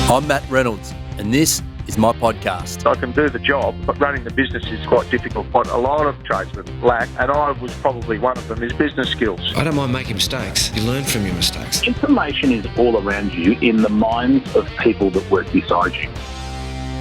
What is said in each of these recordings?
I'm Matt Reynolds, and this is my podcast. I can do the job, but running the business is quite difficult. What a lot of tradesmen lack, and I was probably one of them, is business skills. I don't mind making mistakes. You learn from your mistakes. Information is all around you in the minds of people that work beside you.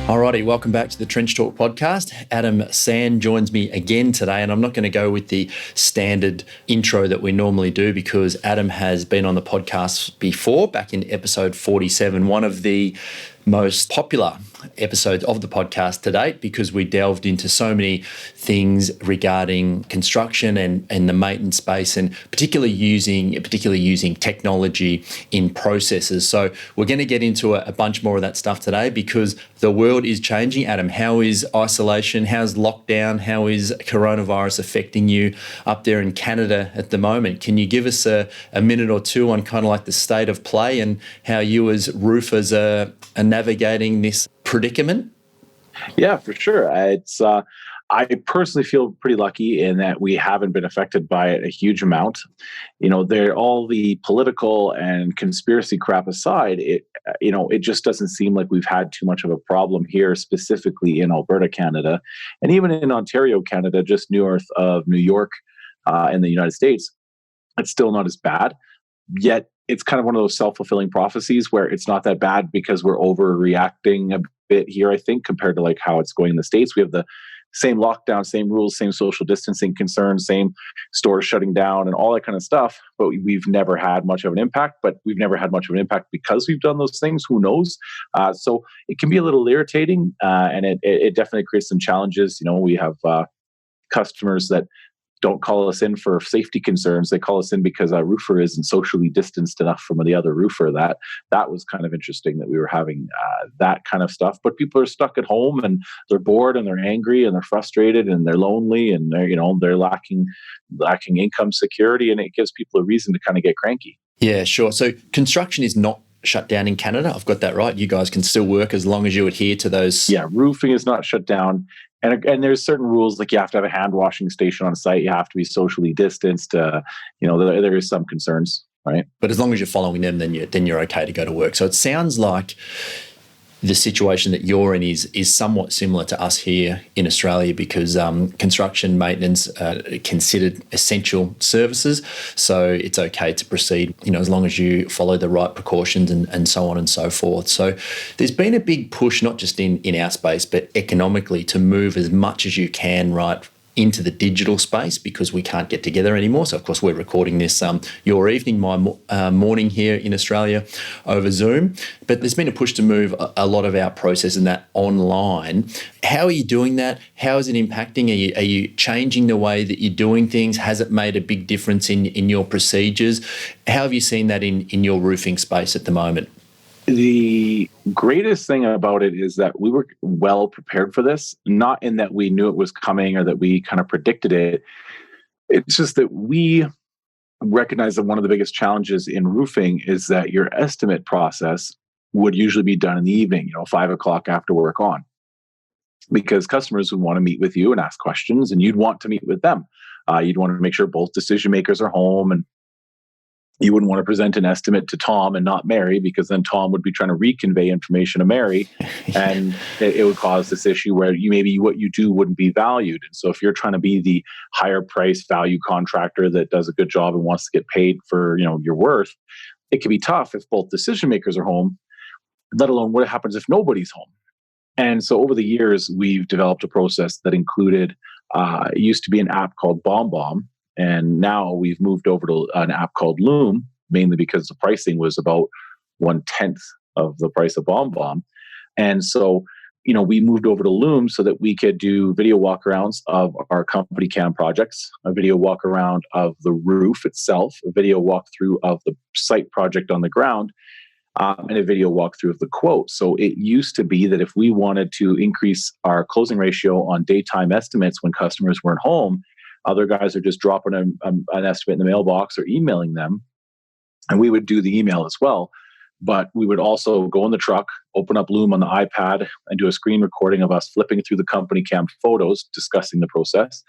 Alrighty, welcome back to the Trench Talk podcast. Adam Sand joins me again today, and I'm not going to go with the standard intro that we normally do because Adam has been on the podcast before, back in episode 47, one of the most popular episodes of the podcast to date because we delved into so many things regarding construction and the maintenance space, and particularly using technology in processes. So we're going to get into a bunch more of that stuff today because the world is changing. Adam, how is isolation? How's lockdown? How is coronavirus affecting you up there in Canada at the moment? Can you give us a minute or two on kind of like the state of play and how you as roofers are navigating this predicament? Yeah, for sure. I personally feel pretty lucky in that we haven't been affected by it a huge amount. You know, all the political and conspiracy crap aside, it just doesn't seem like we've had too much of a problem here, specifically in Alberta, Canada, and even in Ontario, Canada, just north of New York, in the United States. It's still not as bad. Yet it's kind of one of those self-fulfilling prophecies where it's not that bad because we're overreacting a bit here, I think, compared to like how it's going in the States. We have the same lockdown, same rules, same social distancing concerns, same stores shutting down and all that kind of stuff. But we've never had much of an impact, but we've never had much of an impact because we've done those things. Who knows? So it can be a little irritating and it definitely creates some challenges. You know, we have customers that don't call us in for safety concerns. They call us in because a roofer isn't socially distanced enough from the other roofer. That was kind of interesting that we were having that kind of stuff. But people are stuck at home and they're bored and they're angry and they're frustrated and they're lonely and they're lacking income security, and it gives people a reason to kind of get cranky. Yeah, sure. So construction is not shut down in Canada. I've got that right. You guys can still work as long as you adhere to those. Yeah, roofing is not shut down. And there's certain rules, like you have to have a hand washing station on site. You have to be socially distanced. There is some concerns, right? But as long as you're following them, then you're okay to go to work. So it sounds like the situation that you're in is somewhat similar to us here in Australia because construction maintenance are considered essential services. So it's okay to proceed, as long as you follow the right precautions and so on and so forth. So there's been a big push, not just in our space, but economically to move as much as you can, right, into the digital space because we can't get together anymore. So, of course, we're recording this your evening, my morning here in Australia over Zoom. But there's been a push to move a lot of our process in that online. How are you doing that? How is it impacting? Are you changing the way that you're doing things? Has it made a big difference in your procedures? How have you seen that in your roofing space at the moment? The greatest thing about it is that we were well prepared for this, not in that we knew it was coming or that we kind of predicted it. It's just that we recognize that one of the biggest challenges in roofing is that your estimate process would usually be done in the evening, 5 o'clock after work on, because customers would want to meet with you and ask questions, and you'd want to meet with them. You'd want to make sure both decision makers are home, and you wouldn't want to present an estimate to Tom and not Mary, because then Tom would be trying to reconvey information to Mary, and it would cause this issue where maybe what you do wouldn't be valued. And so if you're trying to be the higher price value contractor that does a good job and wants to get paid for your worth, it can be tough if both decision makers are home, let alone what happens if nobody's home. And so over the years, we've developed a process that included, it used to be an app called BombBomb. And now we've moved over to an app called Loom, mainly because the pricing was about 1/10 of the price of BombBomb. And so, we moved over to Loom so that we could do video walkarounds of our company cam projects, a video walkaround of the roof itself, a video walkthrough of the site project on the ground, and a video walkthrough of the quote. So it used to be that if we wanted to increase our closing ratio on daytime estimates when customers weren't home, other guys are just dropping an estimate in the mailbox or emailing them, and we would do the email as well. But we would also go in the truck, open up Loom on the iPad, and do a screen recording of us flipping through the company cam photos, discussing the process.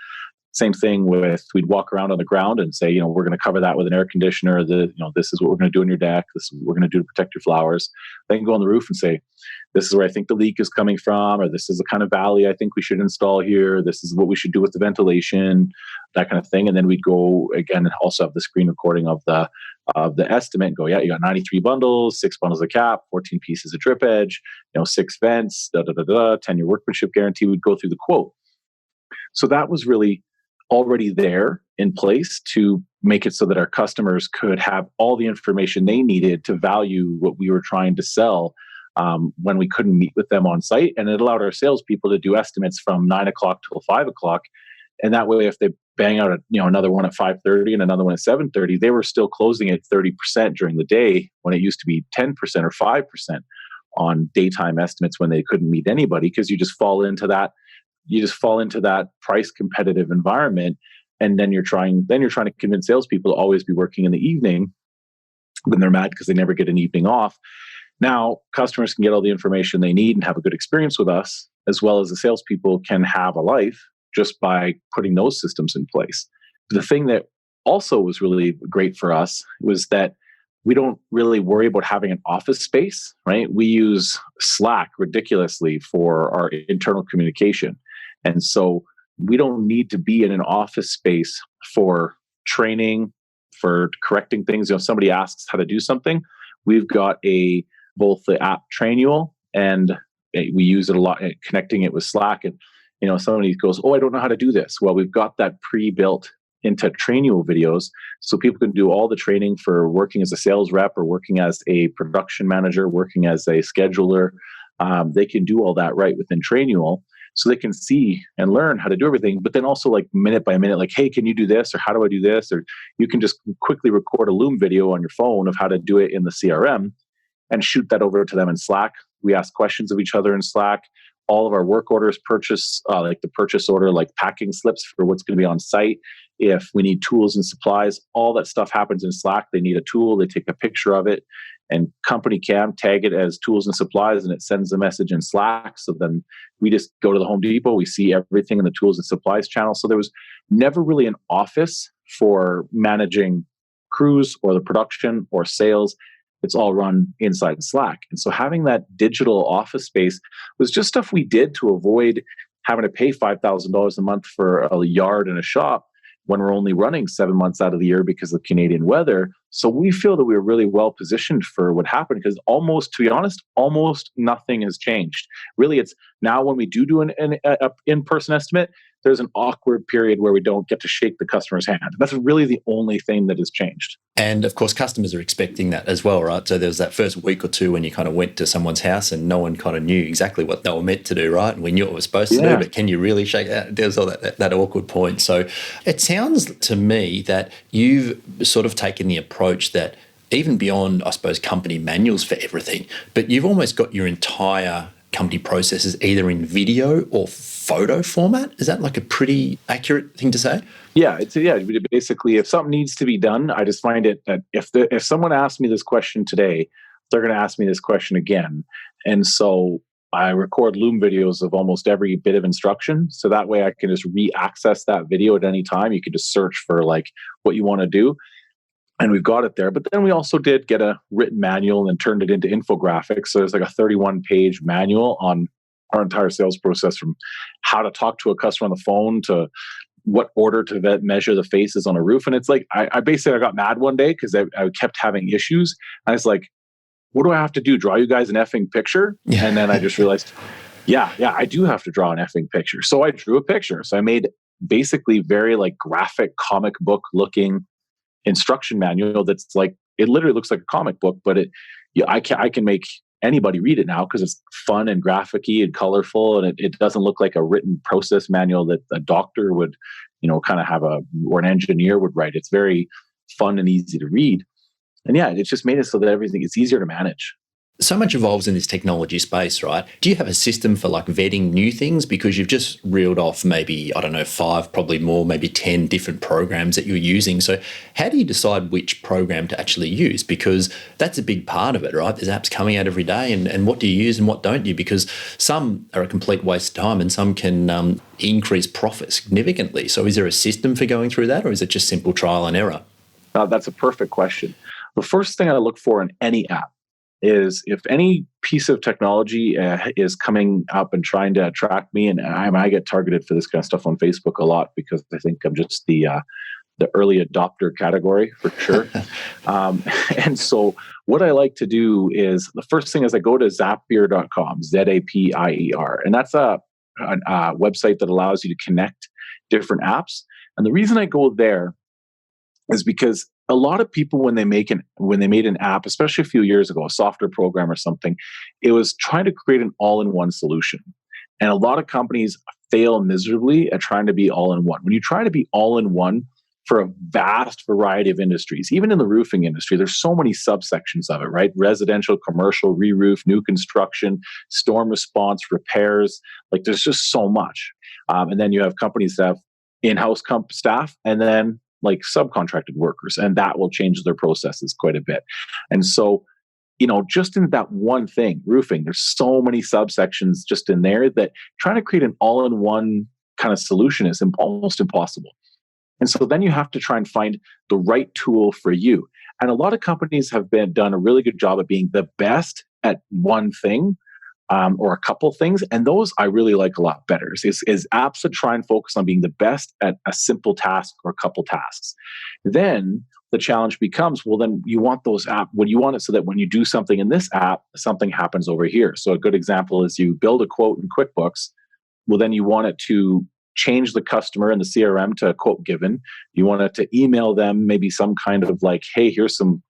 Same thing with, we'd walk around on the ground and say, we're going to cover that with an air conditioner. This is what we're going to do in your deck. This is what we're going to do to protect your flowers. They can go on the roof and say, this is where I think the leak is coming from, or this is the kind of valley I think we should install here. This is what we should do with the ventilation, that kind of thing. And then we'd go again and also have the screen recording of the estimate and go, yeah, you got 93 bundles, 6 bundles of cap, 14 pieces of drip edge, 6 vents, 10-year workmanship guarantee. We'd go through the quote. So that was really already there in place to make it so that our customers could have all the information they needed to value what we were trying to sell when we couldn't meet with them on site. And it allowed our salespeople to do estimates from 9 o'clock till 5 o'clock. And that way, if they bang out another one at 5:30 and another one at 7:30, they were still closing at 30% during the day, when it used to be 10% or 5% on daytime estimates when they couldn't meet anybody, because you just fall into that price competitive environment. And then you're trying to convince salespeople to always be working in the evening. Then they're mad because they never get an evening off. Now customers can get all the information they need and have a good experience with us, as well as the salespeople can have a life just by putting those systems in place. The thing that also was really great for us was that we don't really worry about having an office space, right? We use Slack ridiculously for our internal communication. And so we don't need to be in an office space for training, for correcting things. If somebody asks how to do something, we've got both the app Trainual, and we use it a lot, connecting it with Slack. And somebody goes, "Oh, I don't know how to do this." Well, we've got that pre-built into Trainual videos, so people can do all the training for working as a sales rep or working as a production manager, working as a scheduler. They can do all that right within Trainual. So they can see and learn how to do everything, but then also like minute by minute, like, hey, can you do this? Or how do I do this? Or you can just quickly record a Loom video on your phone of how to do it in the CRM and shoot that over to them in Slack. We ask questions of each other in Slack. All of our work orders like the purchase order, like packing slips for what's going to be on site. If we need tools and supplies, all that stuff happens in Slack. They need a tool, they take a picture of it, and company can tag it as tools and supplies, and it sends a message in Slack. So then we just go to the Home Depot, we see everything in the tools and supplies channel. So there was never really an office for managing crews or the production or sales. It's all run inside Slack. And so having that digital office space was just stuff we did to avoid having to pay $5,000 a month for a yard and a shop when we're only running 7 months out of the year because of Canadian weather. So we feel that we were really well positioned for what happened, because to be honest, almost nothing has changed. Really, it's now when we do an in-person estimate, there's an awkward period where we don't get to shake the customer's hand. That's really the only thing that has changed. And of course, customers are expecting that as well, right? So there was that first week or two when you kind of went to someone's house and no one kind of knew exactly what they were meant to do, right? And we knew what we were supposed to do, but can you really shake that? There's all that awkward point. So it sounds to me that you've sort of taken the approach that even beyond, I suppose, company manuals for everything, but you've almost got your entire company processes either in video or photo format. Is that like a pretty accurate thing to say? Yeah, basically, if something needs to be done, I just find it that if someone asked me this question today, they're going to ask me this question again. And so I record Loom videos of almost every bit of instruction. So that way I can just re-access that video at any time. You can just search for like what you want to do. And we've got it there. But then we also did get a written manual and turned it into infographics. So there's like a 31-page manual on our entire sales process, from how to talk to a customer on the phone to what order to measure the faces on a roof. And it's like, I basically got mad one day because I kept having issues. I was like, what do I have to do? Draw you guys an effing picture? Yeah. And then I just realized, yeah, I do have to draw an effing picture. So I drew a picture. So I made basically very like graphic comic book looking instruction manual that's like, it literally looks like a comic book, but I can make anybody read it now because it's fun and graphic-y and colorful, and it doesn't look like a written process manual that a doctor would, kind of have or an engineer would write. It's very fun and easy to read. And yeah, it's just made it so that everything is easier to manage. So much evolves in this technology space, right? Do you have a system for like vetting new things? Because you've just reeled off maybe, I don't know, 5, probably more, maybe 10 different programs that you're using. So how do you decide which program to actually use? Because that's a big part of it, right? There's apps coming out every day, and what do you use and what don't you? Because some are a complete waste of time and some can increase profit significantly. So is there a system for going through that, or is it just simple trial and error? That's a perfect question. The first thing I look for in any app is if any piece of technology is coming up and trying to attract me, and I get targeted for this kind of stuff on Facebook a lot because I think I'm just the early adopter category for sure. And so what I like to do is the first thing is I go to Zapier.com, Zapier, and that's a website that allows you to connect different apps. And the reason I go there is because a lot of people, when they made an app, especially a few years ago, a software program or something, it was trying to create an all-in-one solution. And a lot of companies fail miserably at trying to be all-in-one. When you try to be all-in-one for a vast variety of industries, even in the roofing industry, there's so many subsections of it, right? Residential, commercial, re-roof, new construction, storm response, repairs. Like there's just so much. And then you have companies that have in-house staff, and then like subcontracted workers, and that will change their processes quite a bit. And so, just in that one thing, roofing, there's so many subsections just in there that trying to create an all-in-one kind of solution is almost impossible. And so then you have to try and find the right tool for you. And a lot of companies have done a really good job of being the best at one thing, or a couple things, and those I really like a lot better. Is apps that try and focus on being the best at a simple task or a couple tasks. Then the challenge becomes, well, then you want those apps. Well, you want it so that when you do something in this app, something happens over here. So a good example is you build a quote in QuickBooks. Well, then you want it to change the customer in the CRM to a quote given. You want it to email them maybe some kind of like, hey, here's some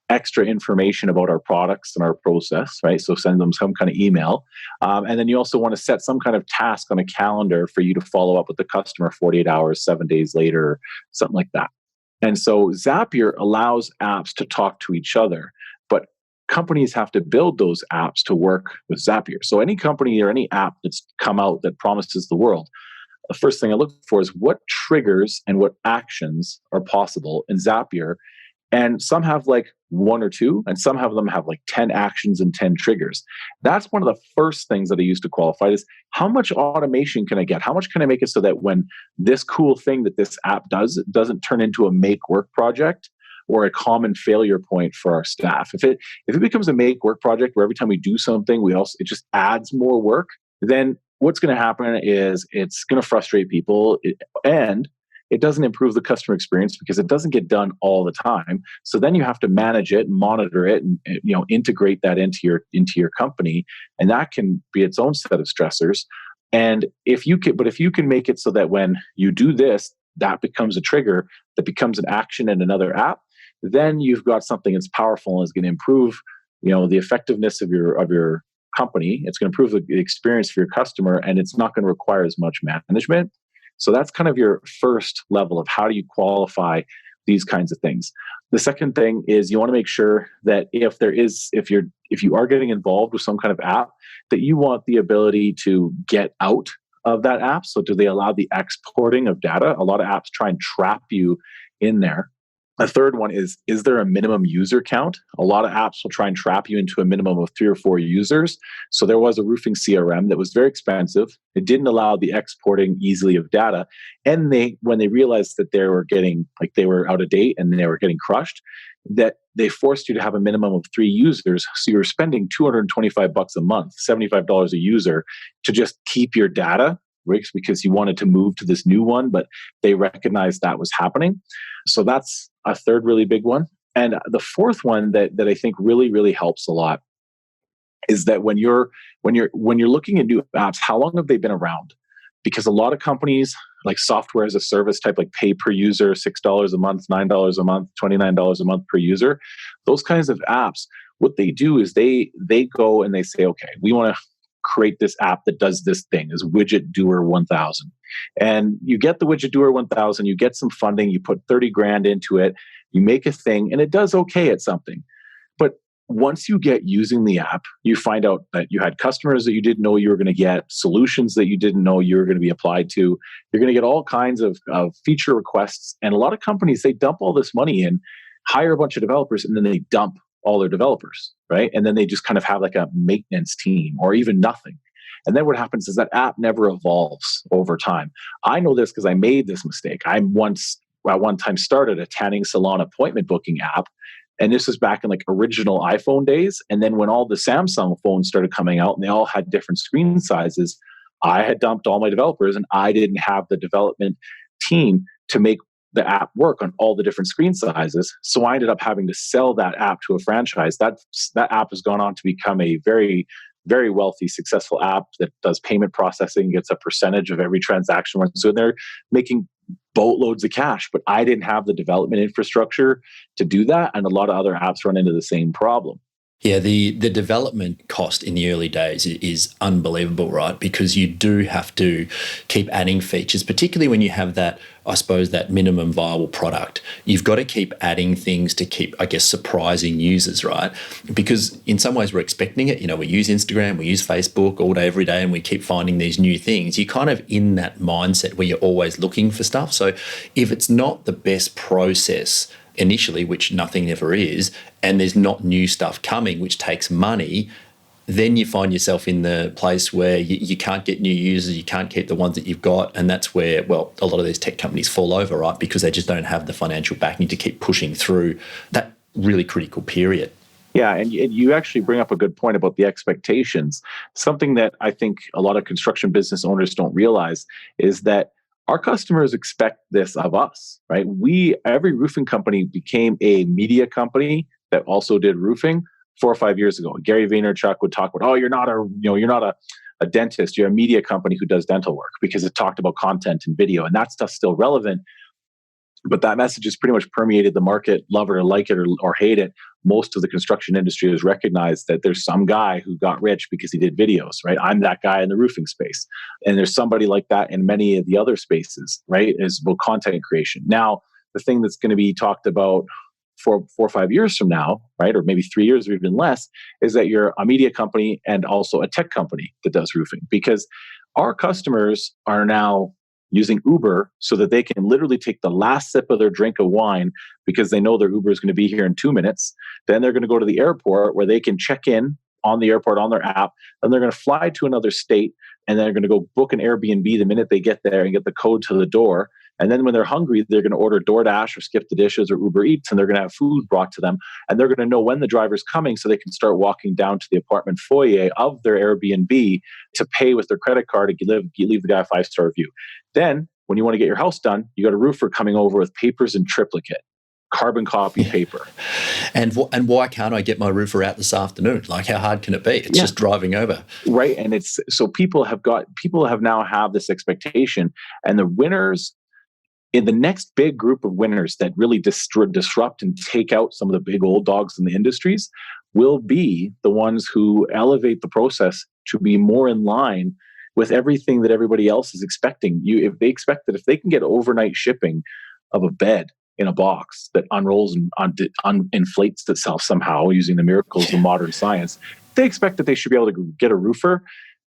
extra information about our products and our process, right? So send them some kind of email. And then you also want to set some kind of task on a calendar for you to follow up with the customer 48 hours, 7 days later, something like that. And so Zapier allows apps to talk to each other, but companies have to build those apps to work with Zapier. So any company or any app that's come out that promises the world, the first thing I look for is what triggers and what actions are possible in Zapier. And some have like 1 or 2, and some of them have like 10 actions and 10 triggers. That's one of the first things that I use to qualify is how much automation can I get? How much can I make it so that when this cool thing that this app does, it doesn't turn into a make work project or a common failure point for our staff. If it becomes a make work project where every time we do something, it just adds more work, then what's going to happen is it's going to frustrate people, and it doesn't improve the customer experience because it doesn't get done all the time. So then you have to manage it, monitor it, and integrate that into your company, and that can be its own set of stressors. And if you can make it so that when you do this, that becomes a trigger, that becomes an action in another app, then you've got something that's powerful and is going to improve, the effectiveness of your company. It's going to improve the experience for your customer, and it's not going to require as much management. So that's kind of your first level of how do you qualify these kinds of things. The second thing is you want to make sure that if you are getting involved with some kind of app, that you want the ability to get out of that app. So do they allow the exporting of data? A lot of apps try and trap you in there. The third one is there a minimum user count? A lot of apps will try and trap you into a minimum of 3 or 4 users. So there was a roofing CRM that was very expensive. It didn't allow the exporting easily of data. And when they realized that they were out of date and they were getting crushed, that they forced you to have a minimum of 3 users. So you were spending $225 a month, $75 a user to just keep your data, right? Because you wanted to move to this new one, but they recognized that was happening. So that's a third really big one. And the fourth one that I think really, really helps a lot is that when you're looking at new apps, how long have they been around? Because a lot of companies like software as a service type, like pay per user, $6 a month, $9 a month, $29 a month per user, those kinds of apps, what they do is they go and they say, okay, we want to create this app that does this thing, is Widget Doer 1000. And you get the Widget Doer 1000, you get some funding, you put 30 grand into it, you make a thing, and it does okay at something. But once you get using the app, you find out that you had customers that you didn't know you were going to get, solutions that you didn't know you were going to be applied to. You're going to get all kinds of feature requests. And a lot of companies, they dump all this money in, hire a bunch of developers, and then they dump all their developers, right? And then they just kind of have like a maintenance team or even nothing. And then what happens is that app never evolves over time. I know this because I made this mistake. I at one time started a tanning salon appointment booking app. And this was back in like original iPhone days. And then when all the Samsung phones started coming out and they all had different screen sizes, I had dumped all my developers and I didn't have the development team to make the app work on all the different screen sizes. So I ended up having to sell that app to a franchise. That app has gone on to become a very, very wealthy, successful app that does payment processing, gets a percentage of every transaction. So they're making boatloads of cash, but I didn't have the development infrastructure to do that. And a lot of other apps run into the same problem. Yeah, the development cost in the early days is unbelievable, right? Because you do have to keep adding features, particularly when you have that, I suppose, that minimum viable product. You've got to keep adding things to keep, I guess, surprising users, right? Because in some ways we're expecting it. You know, we use Instagram, we use Facebook all day, every day, and we keep finding these new things. You're kind of in that mindset where you're always looking for stuff. So if it's not the best process initially, which nothing ever is, and there's not new stuff coming, which takes money, then you find yourself in the place where you can't get new users, you can't keep the ones that you've got. And that's where, well, a lot of these tech companies fall over, right? Because they just don't have the financial backing to keep pushing through that really critical period. Yeah, and you actually bring up a good point about the expectations. Something that I think a lot of construction business owners don't realize is that our customers expect this of us, right? Every roofing company became a media company that also did roofing 4 or 5 years ago. Gary Vaynerchuk would talk about, you're not a dentist, you're a media company who does dental work, because it talked about content and video, and that stuff's still relevant. But that message has pretty much permeated the market, love it or like it or hate it. Most of the construction industry has recognized that there's some guy who got rich because he did videos, right? I'm that guy in the roofing space. And there's somebody like that in many of the other spaces, right? Is about content creation. Now, the thing that's going to be talked about for 4 or 5 years from now, right? Or maybe 3 years or even less, is that you're a media company and also a tech company that does roofing. Because our customers are now using Uber so that they can literally take the last sip of their drink of wine because they know their Uber is going to be here in 2 minutes. Then they're going to go to the airport where they can check in on the airport on their app. Then they're going to fly to another state, and they're going to go book an Airbnb the minute they get there and get the code to the door. And then when they're hungry, they're going to order DoorDash or Skip the Dishes or Uber Eats, and they're going to have food brought to them. And they're going to know when the driver's coming so they can start walking down to the apartment foyer of their Airbnb to pay with their credit card and leave the guy a 5-star review. Then, when you want to get your house done, you got a roofer coming over with papers in triplicate, carbon copy paper. And why can't I get my roofer out this afternoon? Like, how hard can it be? It's just driving over. Right. And it's so people have now have this expectation, and the winners in the next big group of winners that really disrupt and take out some of the big old dogs in the industries will be the ones who elevate the process to be more in line with everything that everybody else is expecting. If they expect that if they can get overnight shipping of a bed in a box that unrolls and inflates itself somehow using the miracles of modern science, they expect that they should be able to get a roofer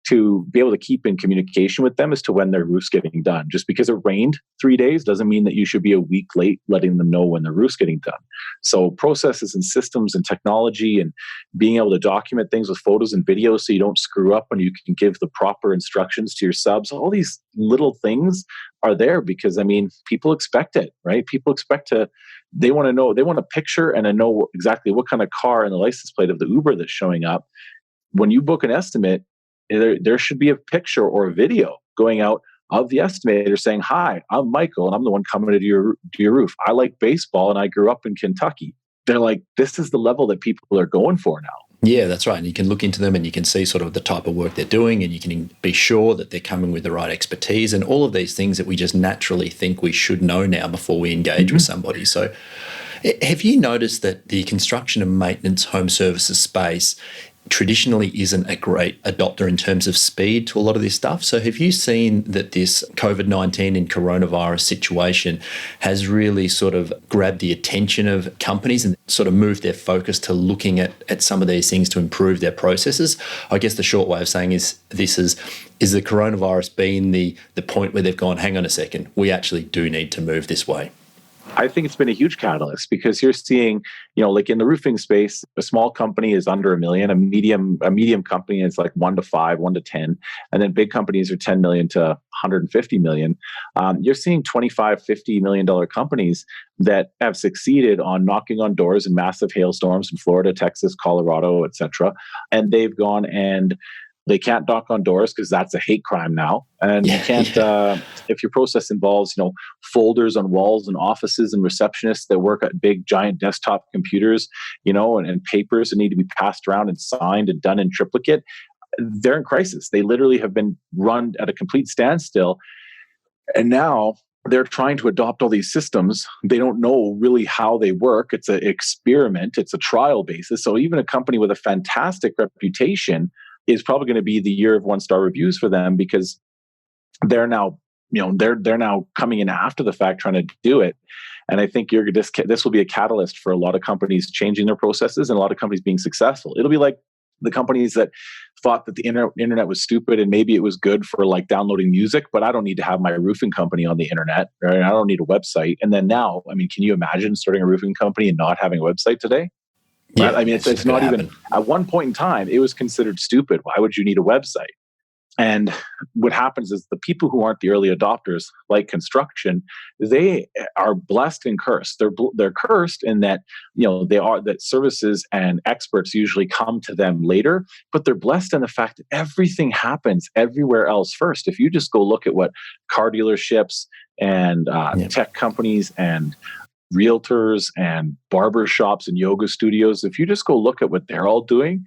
to be able to keep in communication with them as to when their roof's getting done. Just because it rained 3 days doesn't mean that you should be a week late letting them know when their roof's getting done. So processes and systems and technology and being able to document things with photos and videos so you don't screw up and you can give the proper instructions to your subs, all these little things are there because, I mean, people expect it, right? People they want to know, they want a picture and to know exactly what kind of car and the license plate of the Uber that's showing up. When you book an estimate, there should be a picture or a video going out of the estimator saying, "Hi, I'm Michael, and I'm the one coming to your roof. I like baseball, and I grew up in Kentucky." They're like, this is the level that people are going for now. Yeah, that's right. And you can look into them and you can see sort of the type of work they're doing, and you can be sure that they're coming with the right expertise and all of these things that we just naturally think we should know now before we engage with somebody. So have you noticed that the construction and maintenance home services space, traditionally isn't a great adopter in terms of speed to a lot of this stuff. So have you seen that this COVID-19 and coronavirus situation has really sort of grabbed the attention of companies and sort of moved their focus to looking at some of these things to improve their processes? I guess the short way of saying is the coronavirus being the point where they've gone, hang on a second, we actually do need to move this way? I think it's been a huge catalyst because you're seeing, like in the roofing space, a small company is under $1 million, a medium company is like 1 to 5, 1 to 10, and then big companies are 10 million to 150 million. You're seeing $25, $50 million companies that have succeeded on knocking on doors in massive hailstorms in Florida, Texas, Colorado, etc. And they've gone and they can't knock on doors because that's a hate crime now. And you can't, if your process involves, folders on walls and offices and receptionists that work at big, giant desktop computers, and papers that need to be passed around and signed and done in triplicate, they're in crisis. They literally have been run at a complete standstill. And now they're trying to adopt all these systems. They don't know really how they work. It's an experiment. It's a trial basis. So even a company with a fantastic reputation is probably going to be the year of 1-star reviews for them because they're now, they're now coming in after the fact trying to do it. And I think this will be a catalyst for a lot of companies changing their processes and a lot of companies being successful. It'll be like the companies that thought that the internet was stupid and maybe it was good for like downloading music, but I don't need to have my roofing company on the internet, right? I don't need a website. And then now, can you imagine starting a roofing company and not having a website today? Yeah, right? It's not even, at one point in time, it was considered stupid. Why would you need a website? And what happens is the people who aren't the early adopters, like construction, they are blessed and cursed. They're cursed in that, that services and experts usually come to them later, but they're blessed in the fact that everything happens everywhere else first. If you just go look at what car dealerships and tech companies and realtors and barber shops and yoga studios, if you just go look at what they're all doing,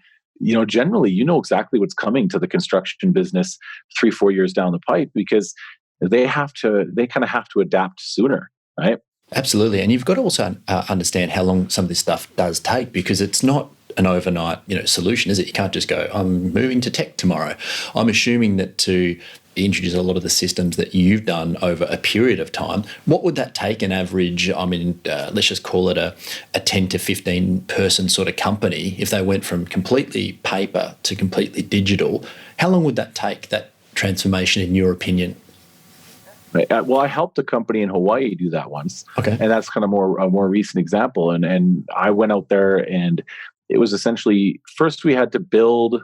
generally, exactly what's coming to the construction business 3-4 years down the pipe because they kind of have to adapt sooner, right? Absolutely. And you've got to also understand how long some of this stuff does take because it's not an overnight, solution, is it? You can't just go, I'm moving to tech tomorrow. I'm assuming that to introduce a lot of the systems that you've done over a period of time, what would that take an average, let's just call it a 10 to 15 person sort of company, if they went from completely paper to completely digital, how long would that take, that transformation in your opinion? Right. Well, I helped a company in Hawaii do that once. Okay. And that's kind of a more recent example. And I went out there and it was essentially, first we had to build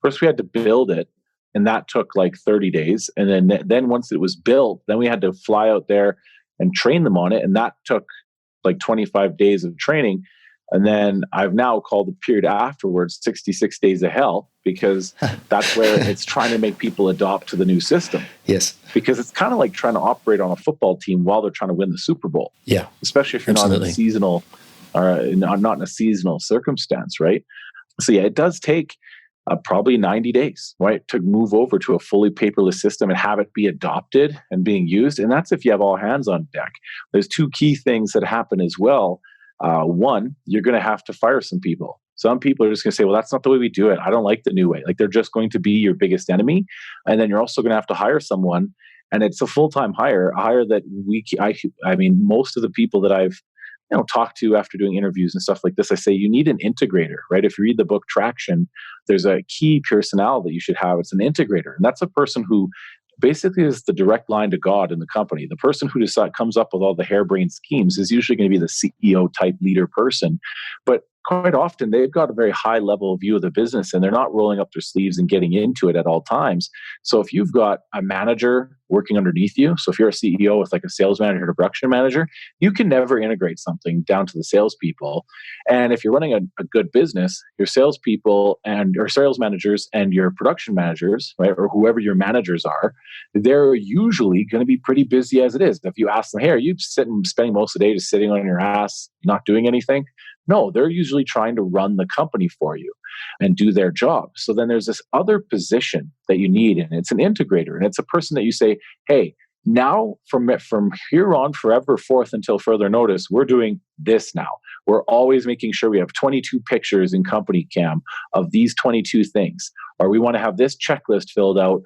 it. And that took like 30 days. And then once it was built, then we had to fly out there and train them on it. And that took like 25 days of training. And then I've now called the period afterwards 66 days of hell because that's where it's trying to make people adopt to the new system. Yes. Because it's kind of like trying to operate on a football team while they're trying to win the Super Bowl. Yeah. Especially if you're not in a seasonal or not in a seasonal circumstance, right? So yeah, it does take probably 90 days, right, to move over to a fully paperless system and have it be adopted and being used. And that's if you have all hands on deck. There's 2 key things that happen as well. One, you're going to have to fire some people. Some people are just going to say, well, that's not the way we do it. I don't like the new way. Like they're just going to be your biggest enemy. And then you're also going to have to hire someone. And it's a full-time hire, a hire that most of the people that I've talked to after doing interviews and stuff like this, I say you need an integrator, right? If you read the book Traction, there's a key personnel that you should have. It's an integrator. And that's a person who basically is the direct line to God in the company. The person who comes up with all the harebrained schemes is usually going to be the CEO type leader person. But quite often they've got a very high level view of the business and they're not rolling up their sleeves and getting into it at all times. So if you've got a manager working underneath you, so if you're a CEO with like a sales manager or a production manager, you can never integrate something down to the salespeople. And if you're running a good business, your salespeople and your sales managers and your production managers, right, or whoever your managers are, they're usually going to be pretty busy as it is. If you ask them, hey, are you spending most of the day just sitting on your ass, not doing anything? No, they're usually trying to run the company for you and do their job. So then there's this other position that you need, and it's an integrator. And it's a person that you say, hey, now from here on forever forth until further notice, we're doing this now. We're always making sure we have 22 pictures in company cam of these 22 things. Or we want to have this checklist filled out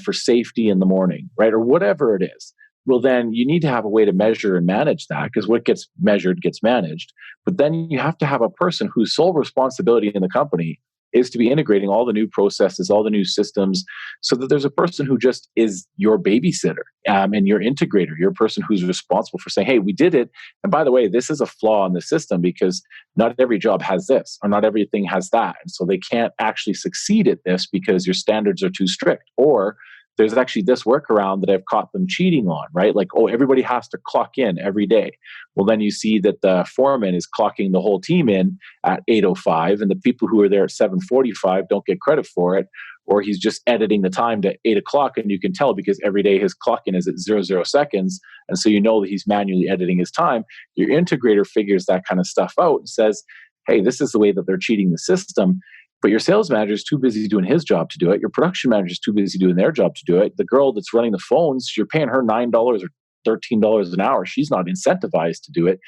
for safety in the morning, right? Or whatever it is. Well, then you need to have a way to measure and manage that, because what gets measured gets managed. But then you have to have a person whose sole responsibility in the company is to be integrating all the new processes, all the new systems, so that there's a person who just is your babysitter and your integrator, your person who's responsible for saying, hey, we did it. And by the way, this is a flaw in the system because not every job has this or not everything has that. And so they can't actually succeed at this because your standards are too strict. Or there's actually this workaround that I've caught them cheating on, right? Like, oh, everybody has to clock in every day. Well, then you see that the foreman is clocking the whole team in at 8:05, and the people who are there at 7:45 don't get credit for it, or he's just editing the time to 8 o'clock, and you can tell because every day his clock in is at 00 seconds, and so you know that he's manually editing his time. Your integrator figures that kind of stuff out and says, hey, this is the way that they're cheating the system. But your sales manager is too busy doing his job to do it. Your production manager is too busy doing their job to do it. The girl that's running the phones, you're paying her $9 or $13 an hour. She's not incentivized to do it.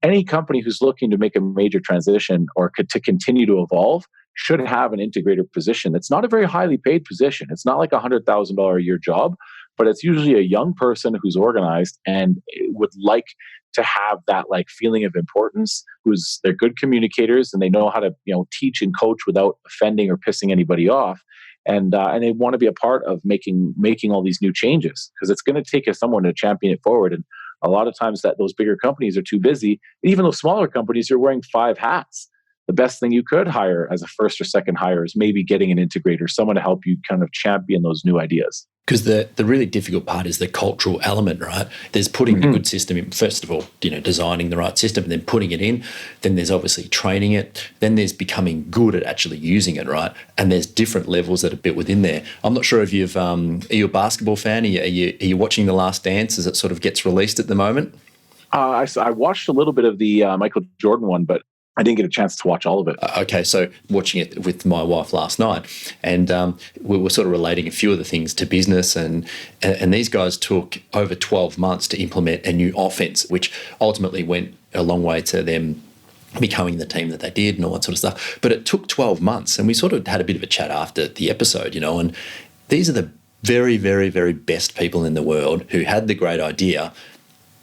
Any company who's looking to make a major transition or to continue to evolve should have an integrator position. It's not a very highly paid position. It's not like a $100,000 a year job, but it's usually a young person who's organized and would like to have that like feeling of importance, they're good communicators and they know how to, teach and coach without offending or pissing anybody off. And they want to be a part of making all these new changes, because it's going to take someone to champion it forward. And a lot of times those bigger companies are too busy. Even those smaller companies, you're wearing 5 hats. The best thing you could hire as a first or second hire is maybe getting an integrator, someone to help you kind of champion those new ideas. Because the really difficult part is the cultural element, right? There's putting the good system in, first of all, designing the right system, and then putting it in. Then there's obviously training it. Then there's becoming good at actually using it, right? And there's different levels that are built within there. I'm not sure if are you a basketball fan? Are you watching The Last Dance as it sort of gets released at the moment? I watched a little bit of the Michael Jordan one, but I didn't get a chance to watch all of it. Okay, so watching it with my wife last night, and we were sort of relating a few of the things to business, and these guys took over 12 months to implement a new offense, which ultimately went a long way to them becoming the team that they did and all that sort of stuff. But it took 12 months, and we sort of had a bit of a chat after the episode, and these are the very, very, very best people in the world who had the great idea.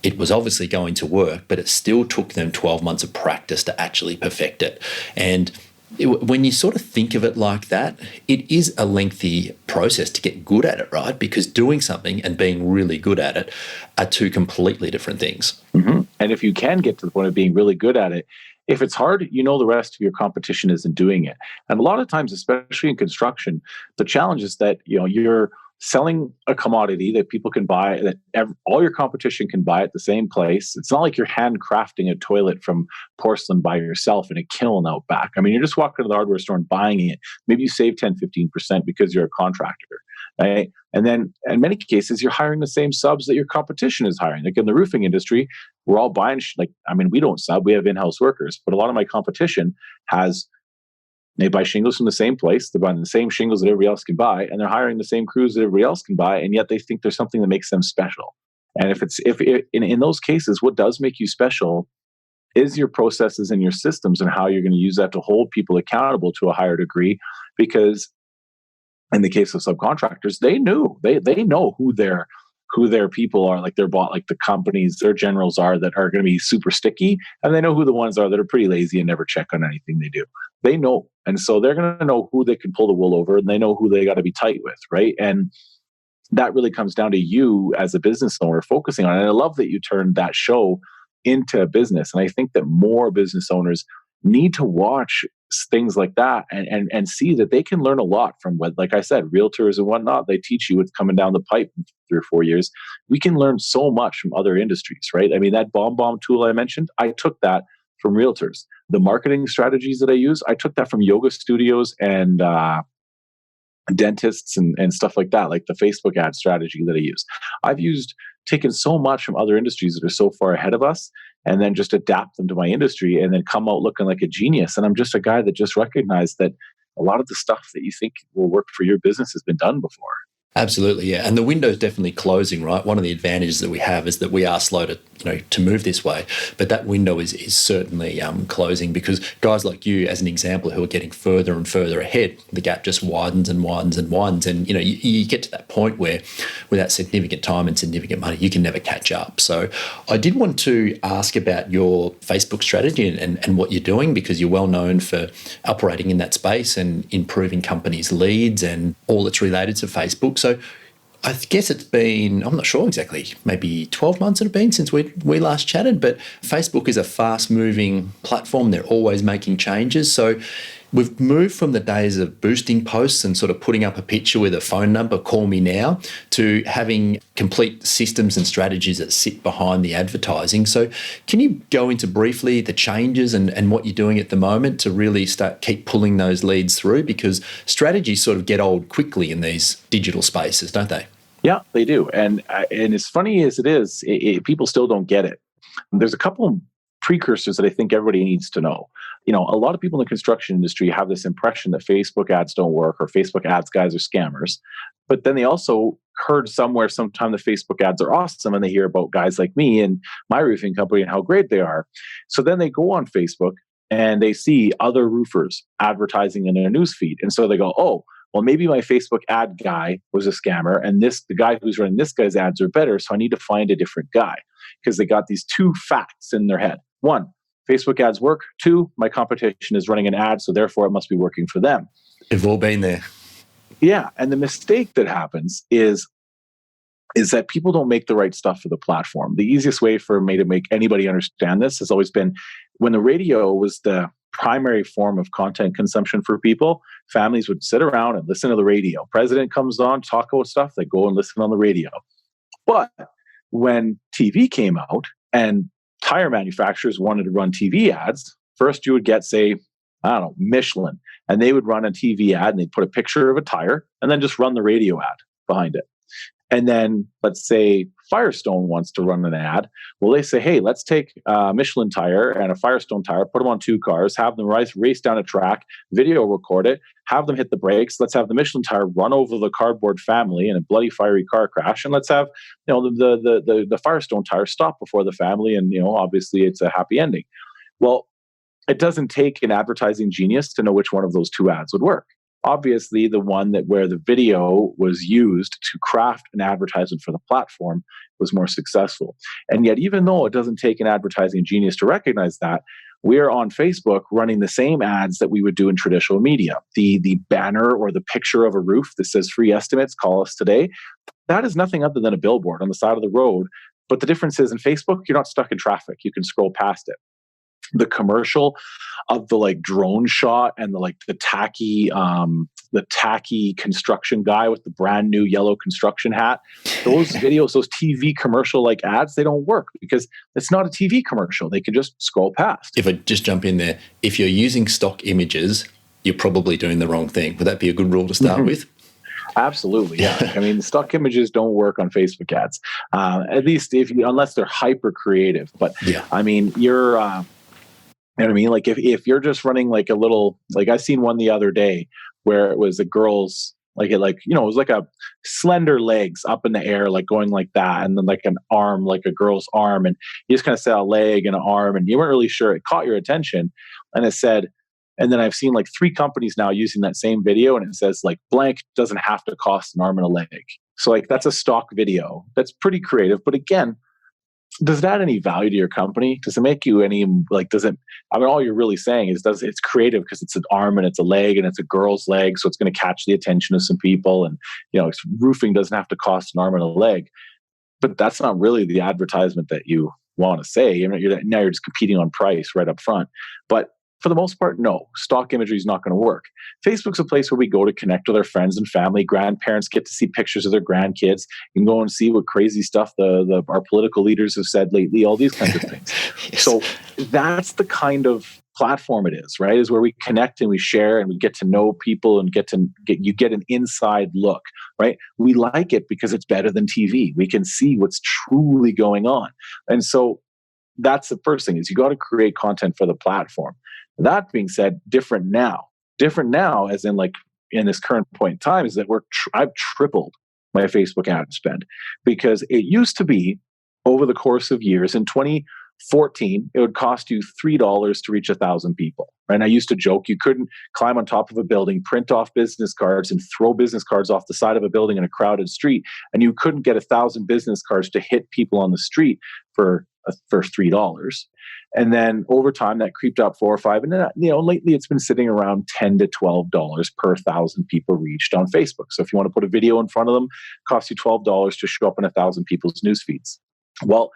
It was obviously going to work, but it still took them 12 months of practice to actually perfect it. And when you sort of think of it like that, it is a lengthy process to get good at it, right? Because doing something and being really good at it are two completely different things. Mm-hmm. And if you can get to the point of being really good at it, if it's hard, the rest of your competition isn't doing it. And a lot of times, especially in construction, the challenge is that, you're selling a commodity that people can buy, that all your competition can buy at the same place. It's not like you're handcrafting a toilet from porcelain by yourself in a kiln out back. I mean, you're just walking to the hardware store and buying it. Maybe you save 10, 15% because you're a contractor, right? And then in many cases, you're hiring the same subs that your competition is hiring. Like in the roofing industry, we're all buying, we don't sub, we have in-house workers, but a lot of my competition they buy shingles from the same place. They're buying the same shingles that everybody else can buy, and they're hiring the same crews that everybody else can buy, and yet they think there's something that makes them special. And if in those cases, what does make you special is your processes and your systems and how you're going to use that to hold people accountable to a higher degree. Because in the case of subcontractors, they know who their people are, like the companies, their generals are that are going to be super sticky, and they know who the ones are that are pretty lazy and never check on anything they do. They know. And so they're going to know who they can pull the wool over, and they know who they got to be tight with, right? And that really comes down to you as a business owner focusing on it. And I love that you turned that show into a business. And I think that more business owners need to watch things like that and see that they can learn a lot from what, like I said, realtors and whatnot. They teach you what's coming down the pipe in 3 or 4 years. We can learn so much from other industries, right? I mean, that bomb tool I mentioned, I took that from realtors. The marketing strategies that I use, I took that from yoga studios and dentists and stuff like that, like the Facebook ad strategy that I use. I've taken so much from other industries that are so far ahead of us, and then just adapt them to my industry and then come out looking like a genius. And I'm just a guy that just recognized that a lot of the stuff that you think will work for your business has been done before. Absolutely, yeah. And the window's definitely closing, right? One of the advantages that we have is that we are slow to, to move this way, but that window is certainly closing, because guys like you, as an example, who are getting further and further ahead, the gap just widens and widens and widens, and you get to that point where, without significant time and significant money, you can never catch up. So, I did want to ask about your Facebook strategy and what you're doing, because you're well known for operating in that space and improving companies' leads and all that's related to Facebook. So I guess it's been, I'm not sure exactly, maybe 12 months it have been since we last chatted, but Facebook is a fast-moving platform. They're always making changes. So we've moved from the days of boosting posts and sort of putting up a picture with a phone number, call me now, to having complete systems and strategies that sit behind the advertising. So can you go into briefly the changes and what you're doing at the moment to really keep pulling those leads through? Because strategies sort of get old quickly in these digital spaces, don't they? Yeah, they do. And as funny as it is, people still don't get it. There's a couple of precursors that I think everybody needs to know. A lot of people in the construction industry have this impression that Facebook ads don't work, or Facebook ads guys are scammers. But then they also heard somewhere sometime that Facebook ads are awesome, and they hear about guys like me and my roofing company and how great they are. So then they go on Facebook and they see other roofers advertising in their newsfeed. And so they go, oh, well, maybe my Facebook ad guy was a scammer, and the guy who's running this guy's ads are better, so I need to find a different guy, because they got these two facts in their head. One, Facebook ads work. Two, my competition is running an ad, so therefore it must be working for them. We've all been there. Yeah, and the mistake that happens is that people don't make the right stuff for the platform. The easiest way for me to make anybody understand this has always been, when the radio was the primary form of content consumption for people, families would sit around and listen to the radio. President comes on, talk about stuff, they go and listen on the radio. But when TV came out and tire manufacturers wanted to run TV ads, first you would get, say, I don't know, Michelin, and they would run a TV ad and they'd put a picture of a tire and then just run the radio ad behind it. And then let's say Firestone wants to run an ad. Well, they say, hey, let's take a Michelin tire and a Firestone tire, put them on two cars, have them race down a track, video record it, have them hit the brakes. Let's have the Michelin tire run over the cardboard family in a bloody fiery car crash. And let's have, the Firestone tire stop before the family. And, obviously it's a happy ending. Well, it doesn't take an advertising genius to know which one of those two ads would work. Obviously, the one where the video was used to craft an advertisement for the platform was more successful. And yet, even though it doesn't take an advertising genius to recognize that, we're on Facebook running the same ads that we would do in traditional media. The banner or the picture of a roof that says free estimates, call us today, that is nothing other than a billboard on the side of the road. But the difference is, in Facebook, you're not stuck in traffic. You can scroll past it. The commercial of the drone shot and the tacky construction guy with the brand new yellow construction hat, those videos, those TV commercial ads, they don't work because it's not a TV commercial. They can just scroll past. If I just jump in there, if you're using stock images, you're probably doing the wrong thing. Would that be a good rule to start with? Absolutely, yeah. I mean, stock images don't work on Facebook ads, at least unless they're hyper creative. But yeah. I mean, you're. You know what I mean? If you're just running a little, I seen one the other day where it was a girl's, it was a slender legs up in the air, going like that. And then an arm, a girl's arm. And you just kind of saw a leg and an arm and you weren't really sure. It caught your attention. And it said, and then I've seen 3 companies now using that same video. And it says blank doesn't have to cost an arm and a leg. So that's a stock video. That's pretty creative. But again, does that add any value to your company? Does it make you any, all you're really saying is it's creative because it's an arm and it's a leg and it's a girl's leg. So it's going to catch the attention of some people. And, roofing doesn't have to cost an arm and a leg, but that's not really the advertisement that you want to say. Now you're just competing on price right up front. But for the most part, no, stock imagery is not going to work. Facebook's a place where we go to connect with our friends and family. Grandparents get to see pictures of their grandkids. You can go and see what crazy stuff our political leaders have said lately, all these kinds of things. Yes. So that's the kind of platform it is, right? Is where we connect and we share and we get to know people and you get an inside look, right? We like it because it's better than TV. We can see what's truly going on. And so that's the first thing is you got to create content for the platform. That being said, different now as in in this current point in time is that I've tripled my Facebook ad spend, because it used to be over the course of years. In 2014, it would cost you $3 to reach 1,000 people. Right? And I used to joke you couldn't climb on top of a building, print off business cards, and throw business cards off the side of a building in a crowded street, and you couldn't get 1,000 business cards to hit people on the street for $3. And then over time, that creeped up 4 or 5. And then, lately it's been sitting around $10 to $12 per 1,000 people reached on Facebook. So if you want to put a video in front of them, it costs you $12 to show up in 1,000 people's news feeds. Well,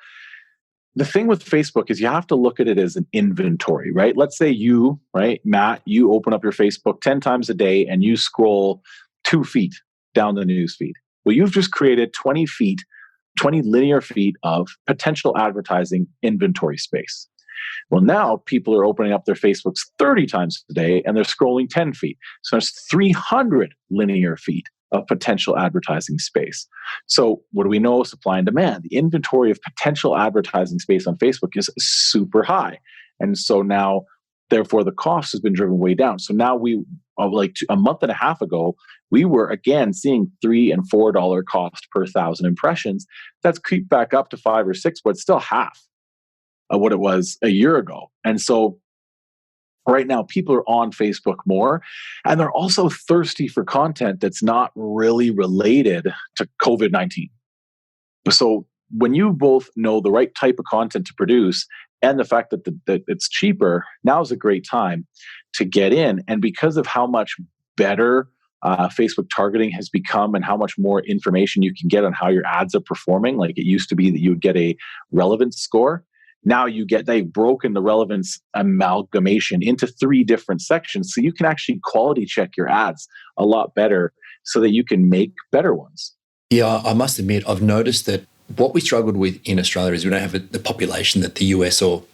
the thing with Facebook is you have to look at it as an inventory, right? Let's say you, right, Matt, you open up your Facebook 10 times a day and you scroll 2 feet down the news feed. Well, you've just created 20 linear feet of potential advertising inventory space. Well, now people are opening up their Facebooks 30 times a day and they're scrolling 10 feet. So there's 300 linear feet of potential advertising space. So what do we know? Supply and demand. The inventory of potential advertising space on Facebook is super high. And so now, therefore, the cost has been driven way down. So now like a month and a half ago, we were again seeing $3 and $4 cost per 1,000 impressions. That's creeped back up to 5 or 6, but it's still half of what it was a year ago. And so right now, people are on Facebook more, and they're also thirsty for content that's not really related to COVID-19. So when you both know the right type of content to produce and the fact that it's cheaper, now is a great time to get in. And because of how much better Facebook targeting has become and how much more information you can get on how your ads are performing, like it used to be that you would get a relevance score. Now they've broken the relevance amalgamation into 3 different sections. So you can actually quality check your ads a lot better so that you can make better ones. Yeah, I must admit, I've noticed that what we struggled with in Australia is we don't have the population that the US or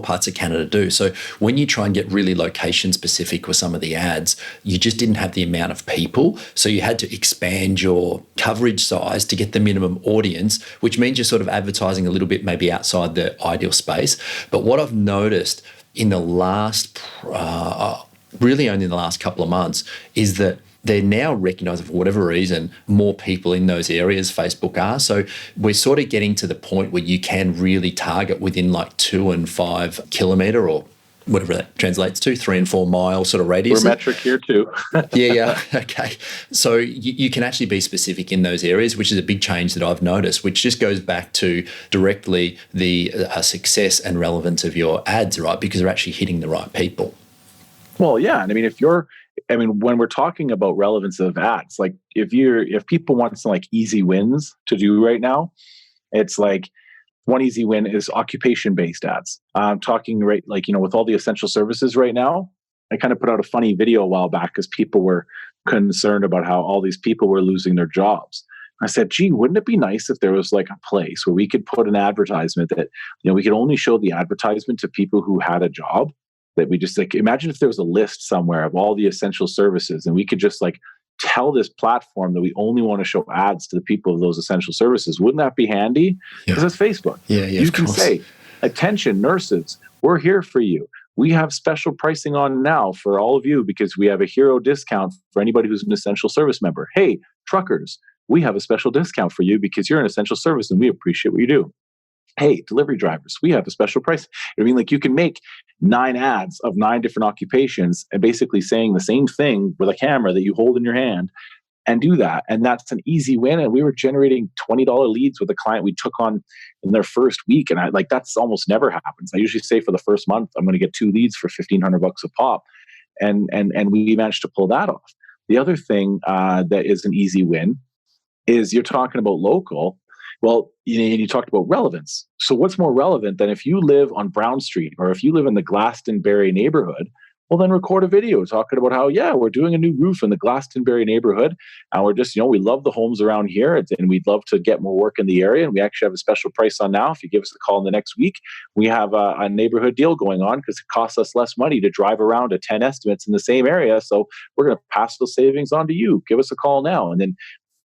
parts of Canada do. So when you try and get really location specific with some of the ads, you just didn't have the amount of people. So you had to expand your coverage size to get the minimum audience, which means you're sort of advertising a little bit maybe outside the ideal space. But what I've noticed in the last, really only in the last couple of months, is that they're now recognising, for whatever reason, more people in those areas Facebook are. So we're sort of getting to the point where you can really target within like 2 and 5 kilometre or whatever that translates to, 3 and 4 mile sort of radius. We're metric here too. Yeah. Okay. So you can actually be specific in those areas, which is a big change that I've noticed, which just goes back to directly the success and relevance of your ads, right? Because they're actually hitting the right people. Well, yeah. And when we're talking about relevance of ads, like if people want some like easy wins to do right now, it's like one easy win is occupation-based ads. I'm talking right, with all the essential services right now, I kind of put out a funny video a while back because people were concerned about how all these people were losing their jobs. I said, gee, wouldn't it be nice if there was like a place where we could put an advertisement that, we could only show the advertisement to people who had a job? That we just imagine if there was a list somewhere of all the essential services and we could just tell this platform that we only want to show ads to the people of those essential services. Wouldn't that be handy? Because it's Facebook. Yeah, you can say, attention nurses, we're here for you. We have special pricing on now for all of you because we have a hero discount for anybody who's an essential service member. Hey, truckers, we have a special discount for you because you're an essential service and we appreciate what you do. Hey, delivery drivers, we have a special price. You can make 9 ads of 9 different occupations and basically saying the same thing with a camera that you hold in your hand and do that. And that's an easy win. And we were generating $20 leads with a client we took on in their first week. And that's almost never happens. I usually say for the first month, I'm going to get 2 leads for $1,500 a pop. And we managed to pull that off. The other thing that is an easy win is you're talking about local. Well, you talked about relevance. So what's more relevant than if you live on Brown Street or if you live in the Glastonbury neighborhood, well, then record a video talking about how, we're doing a new roof in the Glastonbury neighborhood. And we're just, we love the homes around here and we'd love to get more work in the area. And we actually have a special price on now. If you give us a call in the next week, we have a neighborhood deal going on because it costs us less money to drive around to 10 estimates in the same area. So we're going to pass those savings on to you. Give us a call now. And then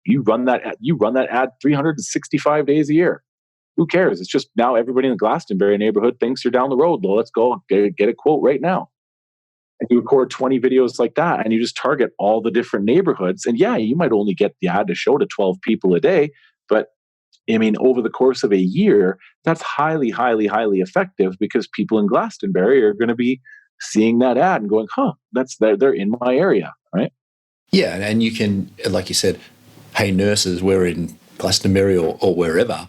you run that ad 365 days a year. Who cares? It's just now everybody in the Glastonbury neighborhood thinks you're down the road. Well, let's go get a quote right now. And you record 20 videos like that, and you just target all the different neighborhoods. And yeah, you might only get the ad to show to 12 people a day, but I mean, over the course of a year, that's highly, highly, highly effective, because people in Glastonbury are going to be seeing that ad and going, huh, they're in my area, right? Yeah, and you can, like you said, hey, nurses, we're in Glastonbury or wherever.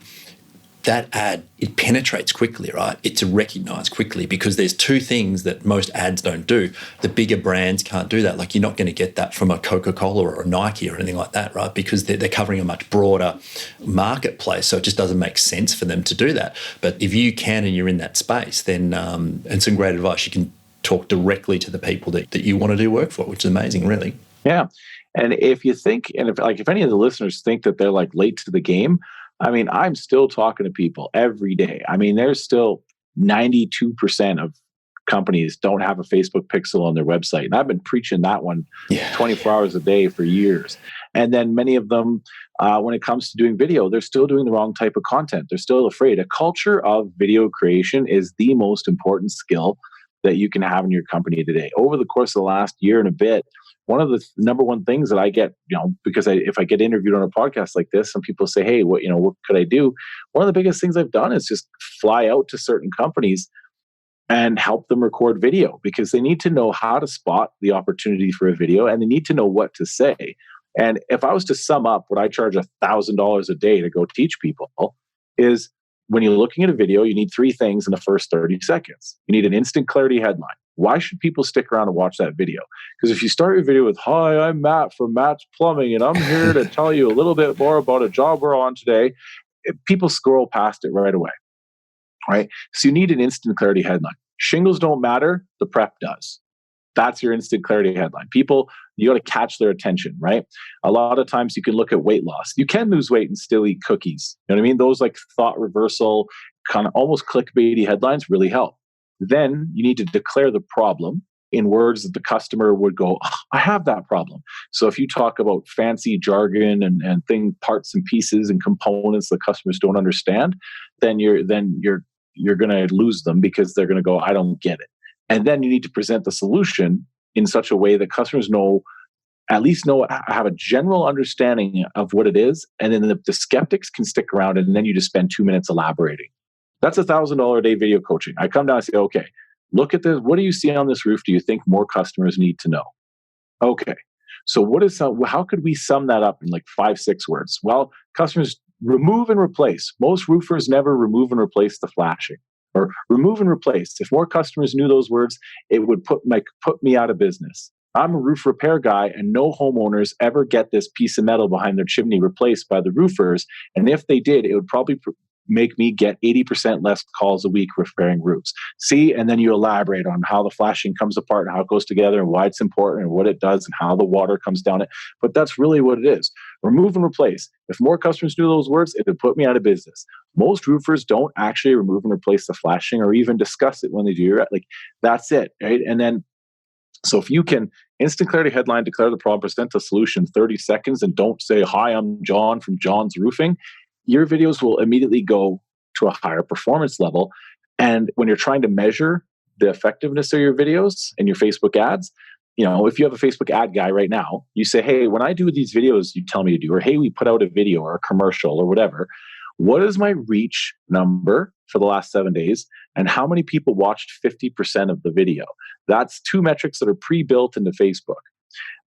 That ad, it penetrates quickly, right? It's recognised quickly, because there's two things that most ads don't do. The bigger brands can't do that. Like, you're not going to get that from a Coca-Cola or a Nike or anything like that, right? Because they're covering a much broader marketplace, so it just doesn't make sense for them to do that. But if you can and you're in that space, then, and some great advice, you can talk directly to the people that you want to do work for, which is amazing, really. Yeah. And if you think, and if any of the listeners think that they're like late to the game, I mean, I'm still talking to people every day. I mean, there's still 92% of companies don't have a Facebook pixel on their website. And I've been preaching that one 24 hours a day for years. And then many of them, when it comes to doing video, they're still doing the wrong type of content. They're still afraid. A culture of video creation is the most important skill that you can have in your company today. Over the course of the last year and a bit, one of the number one things that I get, because if I get interviewed on a podcast like this, and people say, hey, what could I do? One of the biggest things I've done is just fly out to certain companies and help them record video, because they need to know how to spot the opportunity for a video, and they need to know what to say. And if I was to sum up what I charge $1,000 a day to go teach people, is when you're looking at a video, you need three things in the first 30 seconds. You need an instant clarity headline. Why should people stick around and watch that video? Because if you start your video with, hi, I'm Matt from Matt's Plumbing, and I'm here to tell you a little bit more about a job we're on today, people scroll past it right away, right? So you need an instant clarity headline. Shingles don't matter, the prep does. That's your instant clarity headline. People, you got to catch their attention, right? A lot of times you can look at weight loss. You can lose weight and still eat cookies. You know what I mean? Those like thought reversal, kind of almost clickbaity headlines really help. Then you need to declare the problem in words that the customer would go, oh, I have that problem. So if you talk about fancy jargon and parts and pieces and components that customers don't understand, then you're going to lose them, because they're going to go, I don't get it. And then you need to present the solution in such a way that customers have a general understanding of what it is. And then the skeptics can stick around, and then you just spend 2 minutes elaborating. That's $1,000 a day video coaching. I come down and say, okay, look at this. What do you see on this roof? Do you think more customers need to know? Okay. So how could we sum that up in like 5-6 words? Well, customers remove and replace. Most roofers never remove and replace the flashing, or remove and replace. If more customers knew those words, it would put me out of business. I'm a roof repair guy, and no homeowners ever get this piece of metal behind their chimney replaced by the roofers. And if they did, it would probably make me get 80% less calls a week repairing roofs. See, and then you elaborate on how the flashing comes apart and how it goes together and why it's important and what it does and how the water comes down it. But that's really what it is. Remove and replace. If more customers knew those words, it would put me out of business. Most roofers don't actually remove and replace the flashing or even discuss it when they do. Like, that's it, right? And then, so if you can instant clarity headline, declare the problem, present the solution in 30 seconds, and don't say, hi, I'm John from John's Roofing, your videos will immediately go to a higher performance level. And when you're trying to measure the effectiveness of your videos and your Facebook ads, if you have a Facebook ad guy right now, you say, hey, when I do these videos you tell me to do, or hey, we put out a video or a commercial or whatever, what is my reach number for the last 7 days? And how many people watched 50% of the video? That's two metrics that are pre-built into Facebook.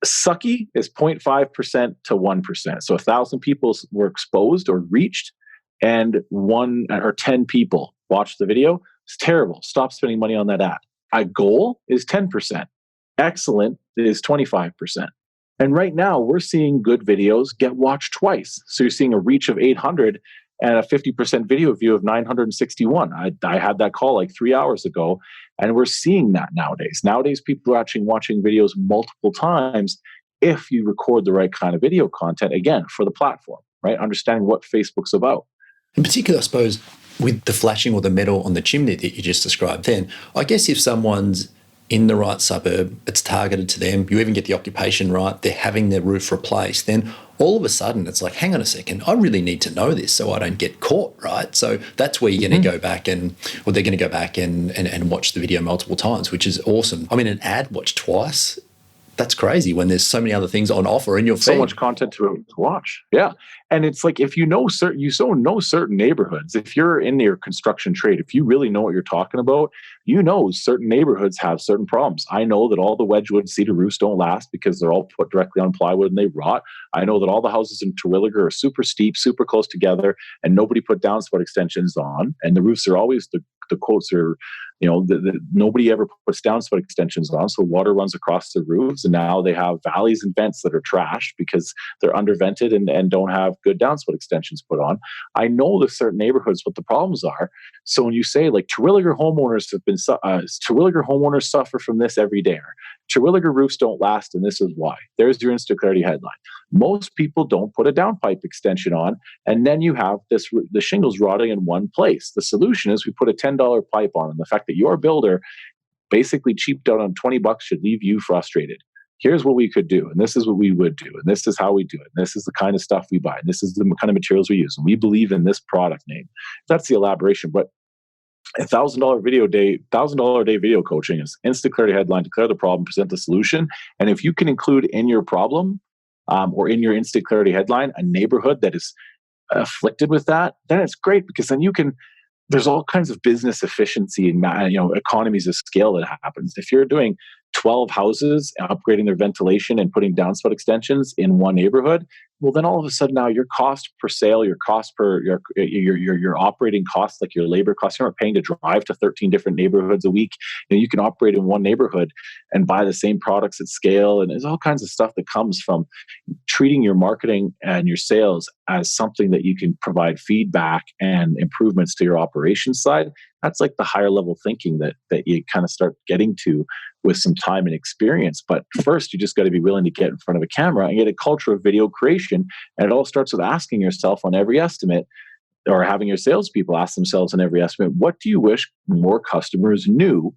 Sucky is 0.5% to 1%. So 1,000 people were exposed or reached, and 1 or 10 people watched the video. It's terrible. Stop spending money on that ad. A goal is 10%. Excellent is 25%. And right now we're seeing good videos get watched twice. So you're seeing a reach of 800 and a 50% video view of 961. I had that call like 3 hours ago, and we're seeing that nowadays. Nowadays, people are actually watching videos multiple times if you record the right kind of video content, again, for the platform, right? Understanding what Facebook's about. In particular, I suppose, with the flashing or the metal on the chimney that you just described then, I guess if someone's in the right suburb, it's targeted to them, you even get the occupation right, they're having their roof replaced, then all of a sudden it's like, hang on a second, I really need to know this so I don't get caught, right? So that's where you're going to go back they're going to go back and watch the video multiple times, which is awesome. I mean, an ad watched twice, that's crazy when there's so many other things on offer in your feed. So much content to watch. Yeah. And it's like, if you know certain neighborhoods, if you're in your construction trade, if you really know what you're talking about, you know certain neighborhoods have certain problems. I know that all the Wedgwood cedar roofs don't last because they're all put directly on plywood and they rot. I know that all the houses in Terwilliger are super steep, super close together, and nobody put downspout extensions on. And the roofs are always, the quotes are, nobody ever puts downspout extensions on, so water runs across the roofs, and now they have valleys and vents that are trashed because they're undervented and don't have good downspout extensions put on. I know there's certain neighborhoods what the problems are. So when you say like Terwilliger homeowners Terwilliger homeowners suffer from this every day, or Terwilliger roofs don't last, and this is why. There's your instant clarity headline. Most people don't put a downpipe extension on, and then you have the shingles rotting in one place. The solution is we put a $10 pipe on, and the fact that your builder basically cheaped out on $20 should leave you frustrated. Here's what we could do, and this is what we would do, and this is how we do it, and this is the kind of stuff we buy, and this is the kind of materials we use, and we believe in this product name. That's the elaboration. But $1,000 a day video coaching is instant clarity headline, declare the problem, present the solution. And if you can include in your problem or in your instant clarity headline a neighborhood that is afflicted with that, then it's great, because then there's all kinds of business efficiency and economies of scale that happens. If you're doing 12 houses, upgrading their ventilation and putting downspout extensions in one neighborhood, well, then all of a sudden now your cost per sale, your cost per your operating costs, like your labor costs, you're not paying to drive to 13 different neighborhoods a week. You can operate in one neighborhood and buy the same products at scale. And there's all kinds of stuff that comes from treating your marketing and your sales as something that you can provide feedback and improvements to your operations side. That's like the higher level thinking that you kind of start getting to with some time and experience. But first, you just got to be willing to get in front of a camera and get a culture of video creation. And it all starts with asking yourself on every estimate, or having your salespeople ask themselves on every estimate, what do you wish more customers knew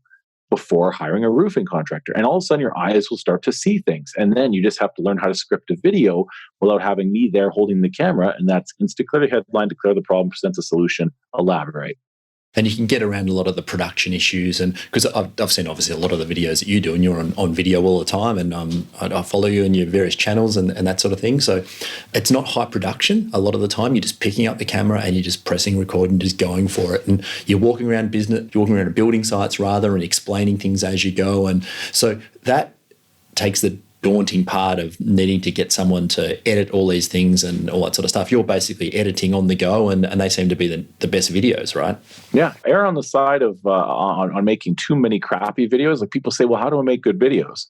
before hiring a roofing contractor? And all of a sudden, your eyes will start to see things. And then you just have to learn how to script a video without having me there holding the camera. And that's instant clarity headline, declare the problem, present the solution, elaborate. And you can get around a lot of the production issues, and because I've seen obviously a lot of the videos that you do, and you're on video all the time, and I follow you in your various channels and that sort of thing. So it's not high production. A lot of the time, you're just picking up the camera and you're just pressing record and just going for it. And you're walking around building sites rather, and explaining things as you go. And so that takes the daunting part of needing to get someone to edit all these things and all that sort of stuff. You're basically editing on the go, and they seem to be the best videos, right? Yeah, err on the side of on making too many crappy videos. Like, people say, well, how do I make good videos?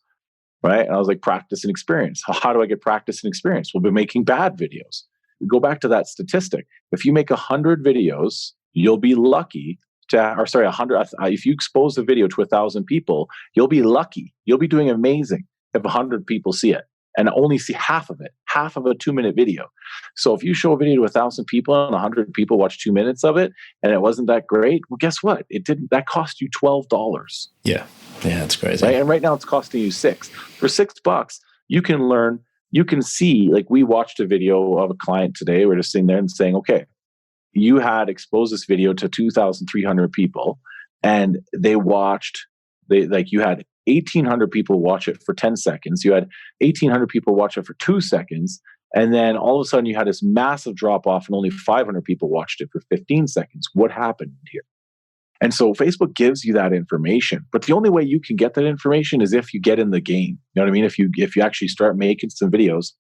Right? And I was like, practice and experience. How do I get practice and experience? Well, by making bad videos. Go back to that statistic. If you make 100 videos, you'll be lucky to, 100. If you expose a video to 1,000 people, you'll be lucky. You'll be doing amazing if 100 people see it and only see half of it, half of a 2-minute video. So if you show a video to 1,000 people and 100 people watch 2 minutes of it and it wasn't that great, well, guess what? That cost you $12. Yeah, that's crazy. Right? And right now it's costing you $6. For $6, you can learn, you can see, like, we watched a video of a client today. We're just sitting there and saying, okay, you had exposed this video to 2,300 people, and you had 1,800 people watch it for 10 seconds. You had 1,800 people watch it for 2 seconds. And then all of a sudden you had this massive drop off and only 500 people watched it for 15 seconds. What happened here? And so Facebook gives you that information. But the only way you can get that information is if you get in the game. You know what I mean? If you actually start making some videos.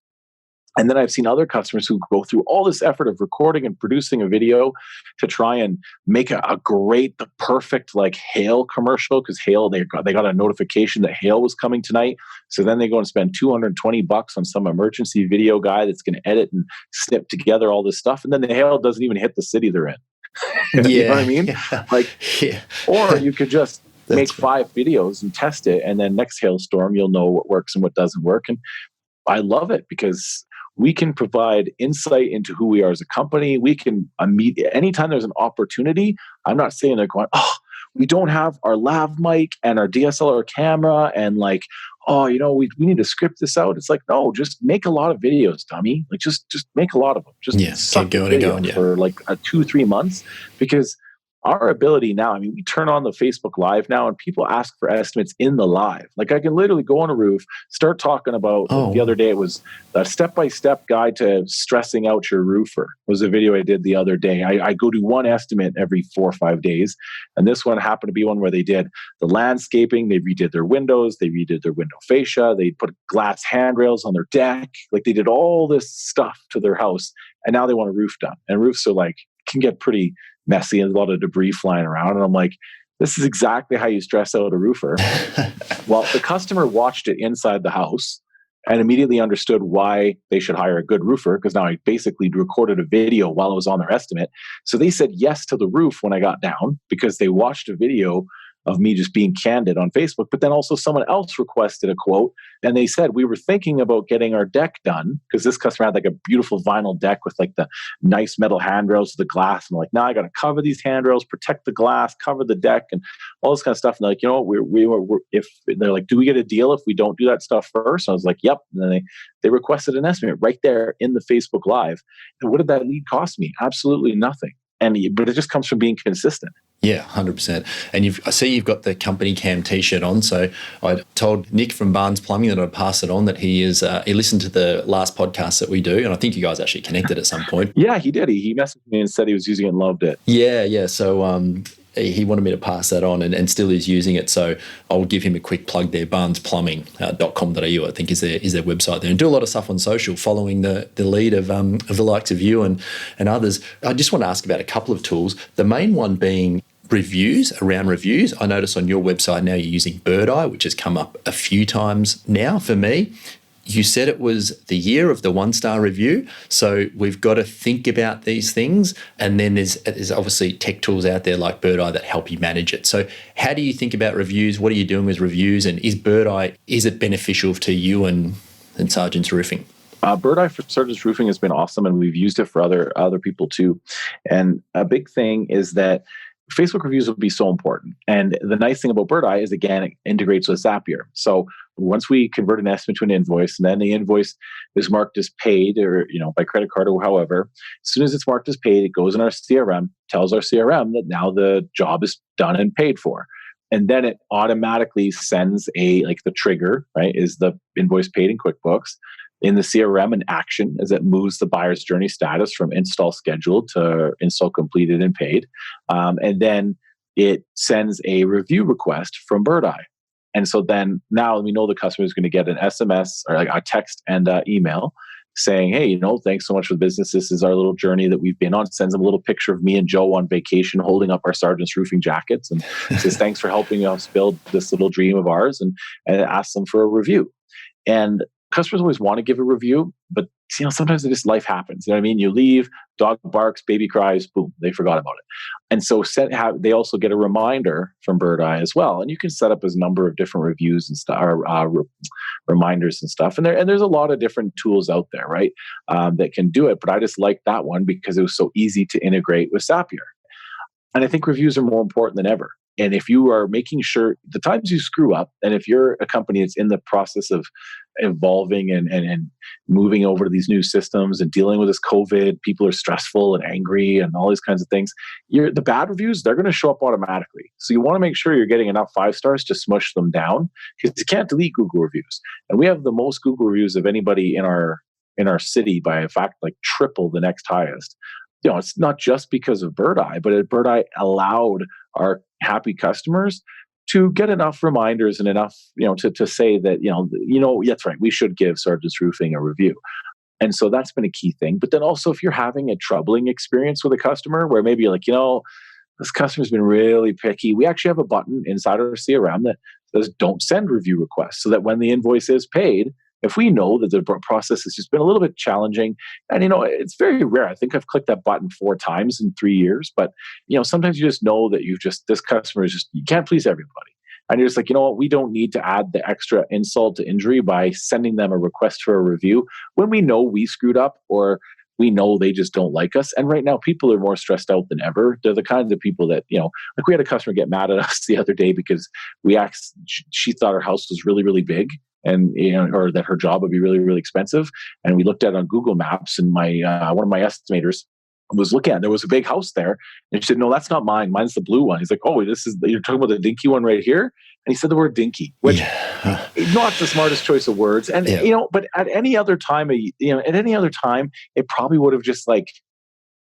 And then I've seen other customers who go through all this effort of recording and producing a video to try and make the perfect like hail commercial, because hail, they got a notification that hail was coming tonight. So then they go and spend $220 on some emergency video guy that's going to edit and snip together all this stuff. And then the hail doesn't even hit the city they're in. You know what I mean? Or you could just make 5 videos and test it. And then next hailstorm, you'll know what works and what doesn't work. And I love it because we can provide insight into who we are as a company. We can anytime there's an opportunity, I'm not saying they're going, oh, we don't have our lav mic and our DSLR camera, and like, oh, we need to script this out. It's like, no, just make a lot of videos, dummy. Like just make a lot of them. Just keep going and going, for like 2-3 months, because our ability now, I mean, we turn on the Facebook Live now and people ask for estimates in the live. Like I can literally go on a roof, start talking about, the other day it was a step-by-step guide to stressing out your roofer. It was a video I did the other day. I go do one estimate every 4 or 5 days. And this one happened to be one where they did the landscaping, they redid their windows, they redid their window fascia, they put glass handrails on their deck. Like they did all this stuff to their house. And now they want a roof done. And roofs are like, can get pretty messy and a lot of debris flying around. And I'm like, this is exactly how you stress out a roofer. Well, the customer watched it inside the house and immediately understood why they should hire a good roofer, because now I basically recorded a video while I was on their estimate. So they said yes to the roof when I got down because they watched a video of me just being candid on Facebook. But then also someone else requested a quote and they said, we were thinking about getting our deck done, because this customer had like a beautiful vinyl deck with like the nice metal handrails to the glass. And I'm like, now I got to cover these handrails, protect the glass, cover the deck, and all this kind of stuff. And they're like, we're if they're like, do we get a deal if we don't do that stuff first? And I was like, yep. And then they requested an estimate right there in the Facebook Live. And what did that lead cost me? Absolutely nothing. But it just comes from being consistent. Yeah, 100%. And I see you've got the company cam T-shirt on. So I told Nick from Barnes Plumbing that I'd pass it on, that he listened to the last podcast that we do. And I think you guys actually connected at some point. Yeah, he did. He messaged me and said he was using it and loved it. Yeah. So he wanted me to pass that on and still is using it. So I'll give him a quick plug there, barnesplumbing.com.au, I think is their website there. And do a lot of stuff on social, following the lead of the likes of you and others. I just want to ask about a couple of tools. The main one being reviews. I notice on your website now you're using Bird Eye, which has come up a few times now for me. You said it was the year of the 1-star review. So we've got to think about these things. And then there's obviously tech tools out there like Bird Eye that help you manage it. So how do you think about reviews? What are you doing with reviews? And is Bird Eye, is it beneficial to you and Sargeants Roofing? Bird Eye for Sargeants Roofing has been awesome, and we've used it for other people too. And a big thing is that Facebook reviews will be so important. And the nice thing about Bird Eye is, again, it integrates with Zapier. So once we convert an estimate to an invoice, and then the invoice is marked as paid, or by credit card or however, as soon as it's marked as paid, it goes in our CRM, tells our CRM that now the job is done and paid for. And then it automatically sends the trigger, right, is the invoice paid in QuickBooks. In the CRM, an action as it moves the buyer's journey status from install scheduled to install completed and paid. And then it sends a review request from Bird Eye. And so then now we know the customer is going to get an SMS or like a text and email saying, hey, thanks so much for the business. This is our little journey that we've been on. Sends them a little picture of me and Joe on vacation holding up our Sargeants Roofing jackets and says, thanks for helping us build this little dream of ours, and asks them for a review. And customers always want to give a review, but sometimes life happens. You know what I mean? You leave, dog barks, baby cries, boom, they forgot about it. And so they also get a reminder from Bird Eye as well. And you can set up a number of different reviews and stuff, reminders and stuff. And there's a lot of different tools out there, right, that can do it. But I just like that one because it was so easy to integrate with Zapier. And I think reviews are more important than ever. And if you are making sure the times you screw up, and if you're a company that's in the process of evolving and moving over to these new systems and dealing with this COVID, people are stressful and angry and all these kinds of things, the bad reviews, they're going to show up automatically. So you want to make sure you're getting enough 5 stars to smush them down, because you can't delete Google reviews. And we have the most Google reviews of anybody in our city by a fact, like triple the next highest. It's not just because of Bird Eye, but Bird Eye allowed our happy customers to get enough reminders and enough, to say that, that's right, we should give Sargeants Roofing a review. And so that's been a key thing. But then also, if you're having a troubling experience with a customer where maybe you're like, this customer's been really picky, we actually have a button inside our CRM that says don't send review requests, so that when the invoice is paid, if we know that the process has just been a little bit challenging, and it's very rare. I think I've clicked that button 4 times in 3 years, but sometimes you just know that this customer is you can't please everybody. And you're just like, what, we don't need to add the extra insult to injury by sending them a request for a review when we know we screwed up, or we know they just don't like us. And right now, people are more stressed out than ever. They're the kinds of people that, like we had a customer get mad at us the other day because we asked, she thought her house was really, really big and, or that her job would be really, really expensive. And we looked at it on Google Maps, and my one of my estimators was looking at it. There was a big house there. And she said, no, that's not mine. Mine's the blue one. He's like, oh, you're talking about the dinky one right here? And he said the word dinky, which not the smartest choice of words. And, but at any other time, it probably would have just like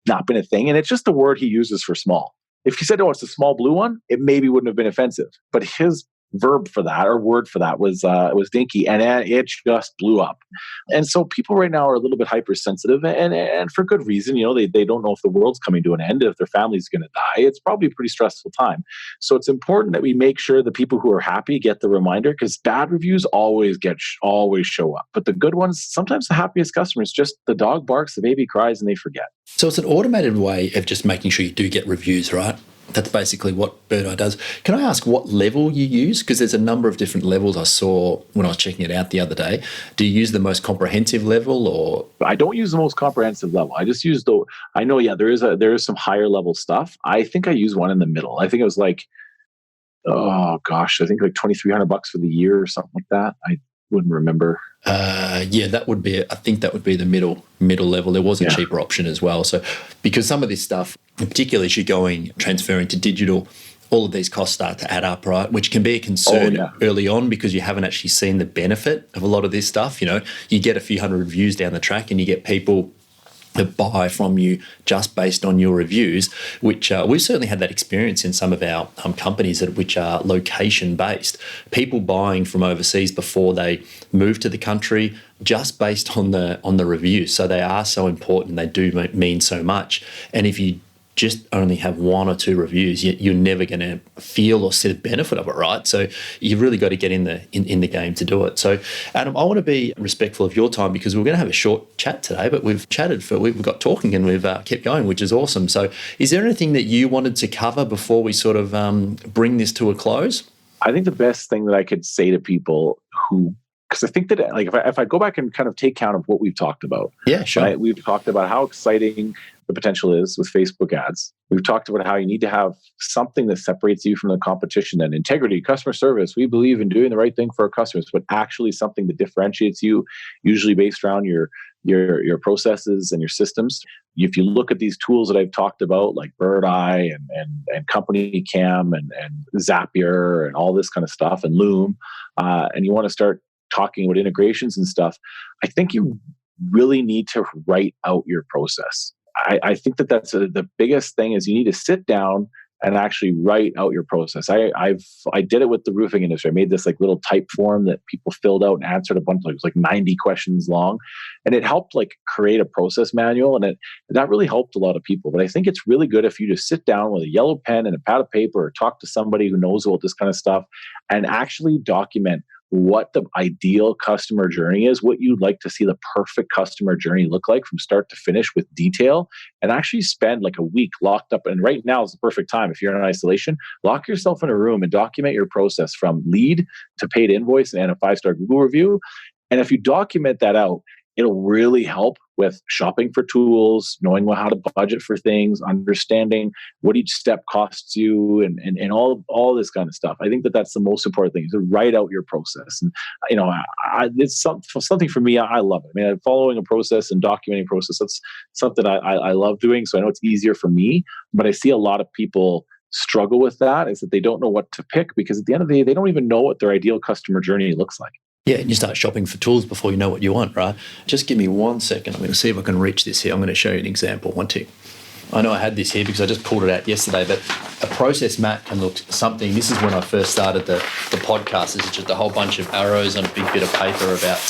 not been a thing. And it's just the word he uses for small. If he said, oh, it's a small blue one, it maybe wouldn't have been offensive. But his verb for that or word for that was dinky, and it just blew up. And so people right now are a little bit hypersensitive, and for good reason. They don't know if the world's coming to an end, if their family's going to die. It's probably a pretty stressful time. So it's important that we make sure the people who are happy get the reminder, because bad reviews always show up, but the good ones, sometimes the happiest customers, just the dog barks, the baby cries, and they forget. So it's an automated way of just making sure you do get reviews, right? That's basically what Bird Eye does. Can I ask what level you use? Because there's a number of different levels I saw when I was checking it out the other day. Do you use the most comprehensive level, or? I don't use the most comprehensive level. I just use I know, there is some higher level stuff. I think I use one in the middle. I think it was like, I think like $2,300 for the year or something like that. I wouldn't remember. That would be. I think that would be the middle level. There was a cheaper option as well. So, because some of this stuff, particularly as you're transferring to digital, all of these costs start to add up, right? Which can be a concern early on because you haven't actually seen the benefit of a lot of this stuff. You get a few hundred reviews down the track, and you get people that buy from you just based on your reviews, which we've certainly had that experience in some of our companies which are location-based. People buying from overseas before they move to the country just based on the reviews. So they are so important. They do mean so much. And if you just only have one or two reviews, you're never going to feel or see the benefit of it, right? So you've really got to get in the game to do it. So, Adam, I want to be respectful of your time because we're going to have a short chat today, but we've got talking and we've kept going, which is awesome. So is there anything that you wanted to cover before we sort of bring this to a close? I think the best thing that I could say to people because I think that if I go back and kind of take count of what we've talked about. Yeah, sure. Right? We've talked about how exciting the potential is with Facebook ads. We've talked about how you need to have something that separates you from the competition, and integrity, customer service. We believe in doing the right thing for our customers, but actually something that differentiates you, usually based around your processes and your systems. If you look at these tools that I've talked about, like Bird Eye and Company Cam and Zapier and all this kind of stuff, and Loom, and you want to start talking about integrations and stuff, I think you really need to write out your process. I think that's the biggest thing is you need to sit down and actually write out your process. I did it with the roofing industry. I made this like little type form that people filled out and answered a bunch, it was like 90 questions long, and it helped like create a process manual, and that really helped a lot of people. But I think it's really good if you just sit down with a yellow pen and a pad of paper, or talk to somebody who knows about this kind of stuff, and actually document what the ideal customer journey is, what you'd like to see the perfect customer journey look like from start to finish with detail, and actually spend like a week locked up. And right now is the perfect time. If you're in isolation, lock yourself in a room and document your process from lead to paid invoice and a 5-star Google review. And if you document that out, it'll really help with shopping for tools, knowing how to budget for things, understanding what each step costs you, and all this kind of stuff. I think that's the most important thing, is to write out your process. And it's something for me. I love it. I mean, following a process and documenting process, that's something I love doing. So I know it's easier for me, but I see a lot of people struggle with that, is that they don't know what to pick, because at the end of the day, they don't even know what their ideal customer journey looks like. Yeah, and you start shopping for tools before you know what you want, right? Just give me 1 second. I'm going to see if I can reach this here. I'm going to show you an example. I know I had this here because I just pulled it out yesterday, but a process map can look something. This is when I first started the podcast. This is just a whole bunch of arrows on a big bit of paper about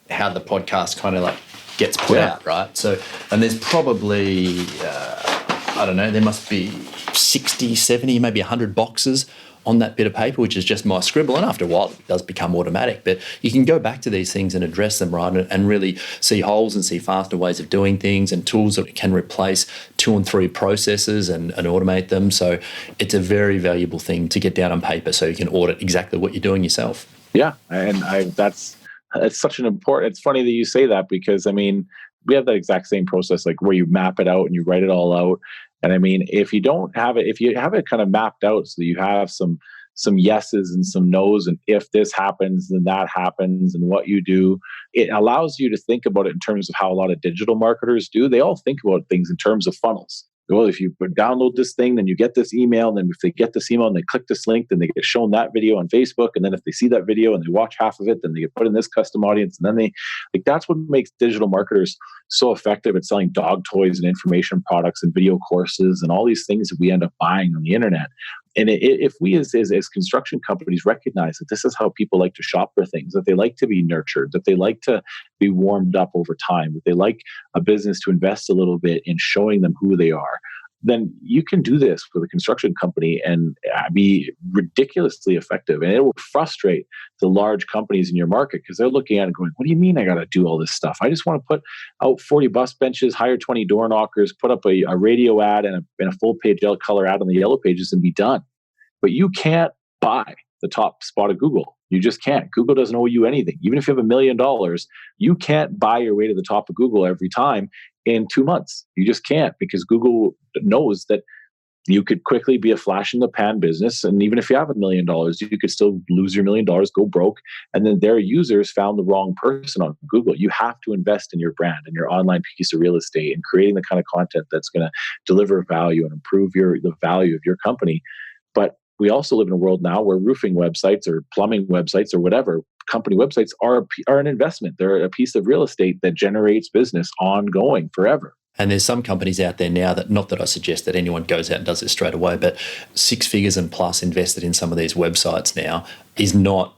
how the podcast kind of like gets put out, right? So, and there's probably, I don't know, there must be 60, 70, maybe 100 boxes on that bit of paper, which is just my scribble. And after a while, it does become automatic. But you can go back to these things and address them, right, and really see holes and see faster ways of doing things, and tools that can replace 2 and 3 processes and automate them. So it's a very valuable thing to get down on paper so you can audit exactly what you're doing yourself. Yeah, and that's it's such an important, it's funny that you say that, because I mean, we have that exact same process, like where you map it out and you write it all out. And I mean, if you don't have it, if you have it kind of mapped out so that you have some yeses and some nos, and if this happens, then that happens, and what you do, it allows you to think about it in terms of how a lot of digital marketers do. They all think about things in terms of funnels. Well, if you download this thing, then you get this email. And then if they get this email and they click this link, then they get shown that video on Facebook. And then if they see that video and they watch half of it, then they get put in this custom audience. And then that's what makes digital marketers so effective at selling dog toys and information products and video courses and all these things that we end up buying on the internet. And if we as construction companies recognize that this is how people like to shop for things, that they like to be nurtured, that they like to be warmed up over time, that they like a business to invest a little bit in showing them who they are, then you can do this with a construction company and be ridiculously effective. And it will frustrate the large companies in your market, because they're looking at it going, what do you mean I got to do all this stuff? I just want to put out 40 bus benches, hire 20 door knockers, put up a radio ad and a full page color ad on the yellow pages and be done. But you can't buy the top spot of Google. You just can't. Google doesn't owe you anything. Even if you have $1 million, you can't buy your way to the top of Google every time in 2 months. You just can't, because Google knows that you could quickly be a flash in the pan business. And even if you have $1 million, you could still lose your $1 million, go broke. And then their users found the wrong person on Google. You have to invest in your brand and your online piece of real estate and creating the kind of content that's going to deliver value and improve the value of your company. But we also live in a world now where roofing websites or plumbing websites or whatever company websites are an investment. They're a piece of real estate that generates business ongoing forever. And there's some companies out there now that, not that I suggest that anyone goes out and does it straight away, but 6 figures and plus invested in some of these websites now is not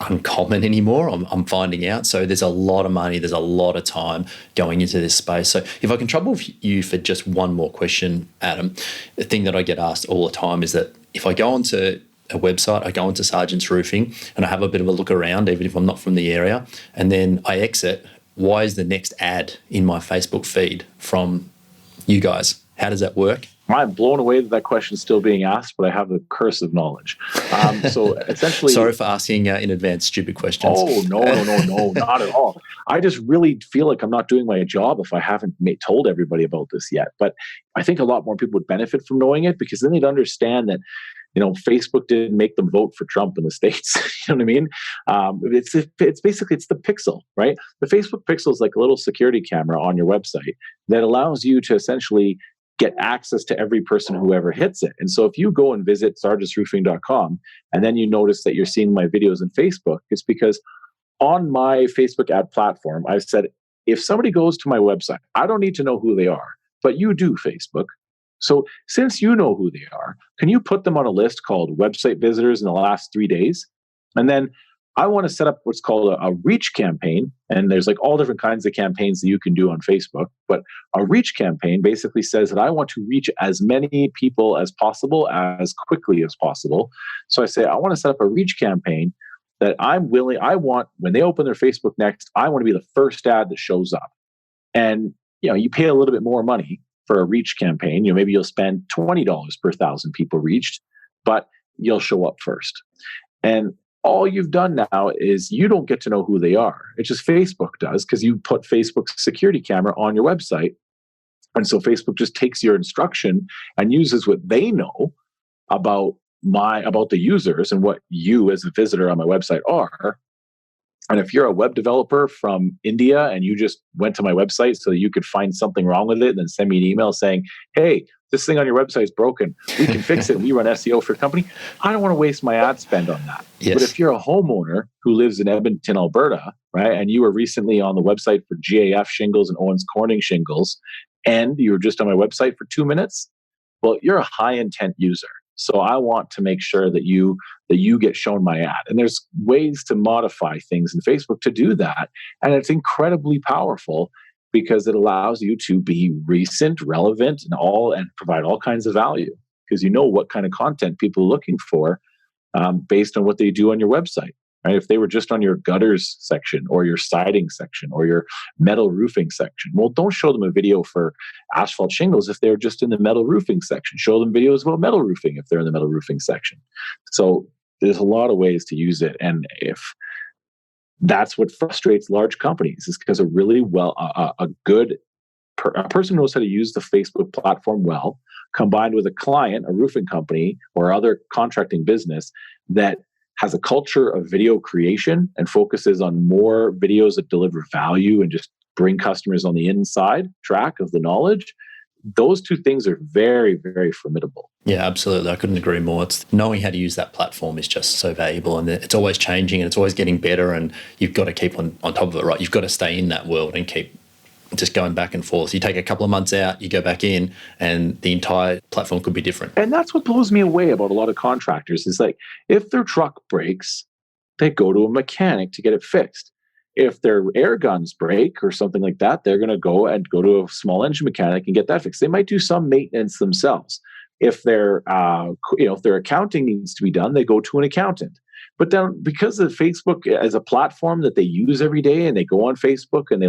uncommon anymore, I'm finding out. So there's a lot of money, there's a lot of time going into this space. So if I can trouble you for just one more question, Adam, the thing that I get asked all the time is that if I go onto a website, I go into Sargeants Roofing and I have a bit of a look around, even if I'm not from the area, and then I exit, why is the next ad in my Facebook feed from you guys? How does that work? I'm blown away that question is still being asked, but I have the curse of knowledge. So essentially... Sorry for asking in advance stupid questions. Oh, no, not at all. I just really feel like I'm not doing my job if I haven't told everybody about this yet. But I think a lot more people would benefit from knowing it, because then they'd understand that, Facebook didn't make them vote for Trump in the States. You know what I mean? It's basically the pixel, right? The Facebook pixel is like a little security camera on your website that allows you to essentially get access to every person who ever hits it. And so if you go and visit sargentsroofing.com and then you notice that you're seeing my videos on Facebook, it's because on my Facebook ad platform, I've said, if somebody goes to my website, I don't need to know who they are, but you do, Facebook. So since you know who they are, can you put them on a list called website visitors in the last 3 days? And then I want to set up what's called a reach campaign. And there's like all different kinds of campaigns that you can do on Facebook. But a reach campaign basically says that I want to reach as many people as possible, as quickly as possible. So I say, I want to set up a reach campaign that I want, when they open their Facebook next, I want to be the first ad that shows up. And, you pay a little bit more money for a reach campaign. Maybe you'll spend $20 per 1,000 people reached, but you'll show up first. And all you've done now is you don't get to know who they are. It's just Facebook does, because you put Facebook's security camera on your website. And so Facebook just takes your instruction and uses what they know about the users and what you as a visitor on my website are. And if you're a web developer from India and you just went to my website so that you could find something wrong with it and then send me an email saying, hey, this thing on your website is broken, we can fix it, we run SEO for your company, I don't want to waste my ad spend on that. Yes. But if you're a homeowner who lives in Edmonton, Alberta, right, and you were recently on the website for GAF shingles and Owens Corning shingles, and you were just on my website for 2 minutes, well, you're a high intent user. So I want to make sure that you get shown my ad. And there's ways to modify things in Facebook to do that. And it's incredibly powerful, because it allows you to be recent, relevant, and provide all kinds of value, because you know what kind of content people are looking for based on what they do on your website. Right? If they were just on your gutters section or your siding section or your metal roofing section, well, don't show them a video for asphalt shingles if they're just in the metal roofing section. Show them videos about metal roofing if they're in the metal roofing section. So there's a lot of ways to use it. And if That's what frustrates large companies, is because a person knows how to use the Facebook platform well, combined with a client, a roofing company, or other contracting business that has a culture of video creation and focuses on more videos that deliver value and just bring customers on the inside track of the knowledge. Those two things are very, very formidable. Yeah, absolutely. I couldn't agree more. It's knowing how to use that platform is just so valuable, and it's always changing and it's always getting better, and you've got to keep on top of it, right? You've got to stay in that world and keep just going back and forth. You take a couple of months out, you go back in, and the entire platform could be different. And that's what blows me away about a lot of contractors is like, if their truck breaks, they go to a mechanic to get it fixed. If their air guns break or something like that, they're going to go to a small engine mechanic and get that fixed. They might do some maintenance themselves. If their accounting needs to be done, they go to an accountant. But then, because of Facebook as a platform that they use every day, and they go on Facebook and they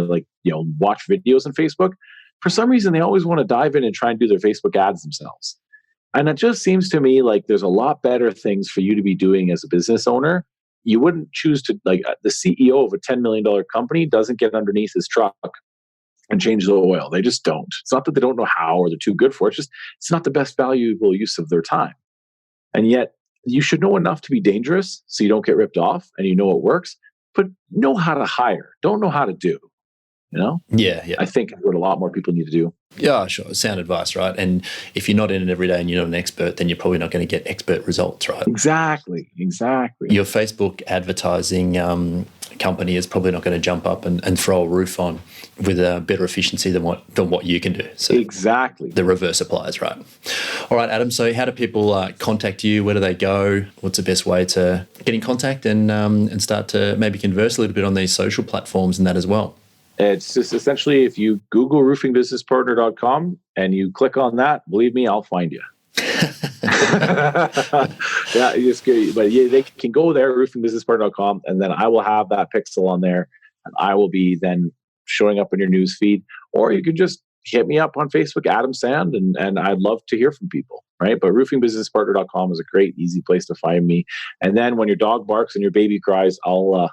watch videos on Facebook, for some reason they always want to dive in and try and do their Facebook ads themselves. And it just seems to me like there's a lot better things for you to be doing as a business owner. You wouldn't choose to, like, the CEO of a $10 million company doesn't get underneath his truck and change the oil. They just don't. It's not that they don't know how or they're too good for it. It's not the best valuable use of their time. And yet you should know enough to be dangerous so you don't get ripped off, and you know it works, but know how to hire. Don't know how to do. Yeah. I think what a lot more people need to do. Yeah, sure. Sound advice, right? And if you're not in it every day and you're not an expert, then you're probably not going to get expert results, right? Exactly. Your Facebook advertising company is probably not going to jump up and throw a roof on with a better efficiency than what you can do. So exactly. The reverse applies, right? All right, Adam. So how do people contact you? Where do they go? What's the best way to get in contact and start to maybe converse a little bit on these social platforms and that as well? It's just essentially, if you Google roofingbusinesspartner.com and you click on that, believe me, I'll find you. They can go there, roofingbusinesspartner.com, and then I will have that pixel on there, and I will be then showing up in your news feed. Or you can just hit me up on Facebook, Adam Sand, and I'd love to hear from people, right? But roofingbusinesspartner.com is a great, easy place to find me. And then when your dog barks and your baby cries, I'll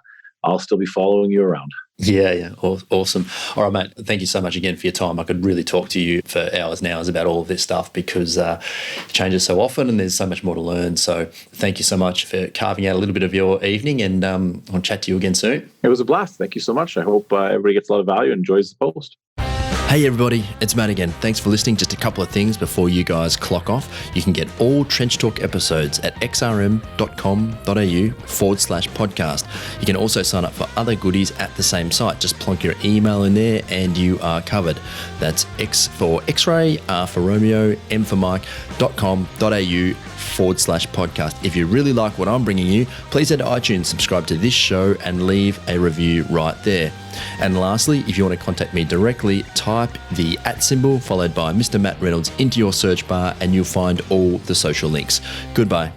still be following you around. Yeah. Awesome. All right, mate. Thank you so much again for your time. I could really talk to you for hours and hours about all of this stuff because it changes so often and there's so much more to learn. So thank you so much for carving out a little bit of your evening, and I'll chat to you again soon. It was a blast. Thank you so much. I hope everybody gets a lot of value and enjoys the post. Hey everybody, it's Matt again. Thanks for listening. Just a couple of things before you guys clock off. You can get all Trench Talk episodes at xrm.com.au/podcast. You can also sign up for other goodies at the same site. Just plonk your email in there and you are covered. That's X for X-ray, R for Romeo, M for Mike.com.au/podcast. If you really like what I'm bringing you, please head to iTunes, subscribe to this show and leave a review right there. And lastly, if you want to contact me directly, type the @ symbol followed by Mr. Matt Reynolds into your search bar and you'll find all the social links. Goodbye.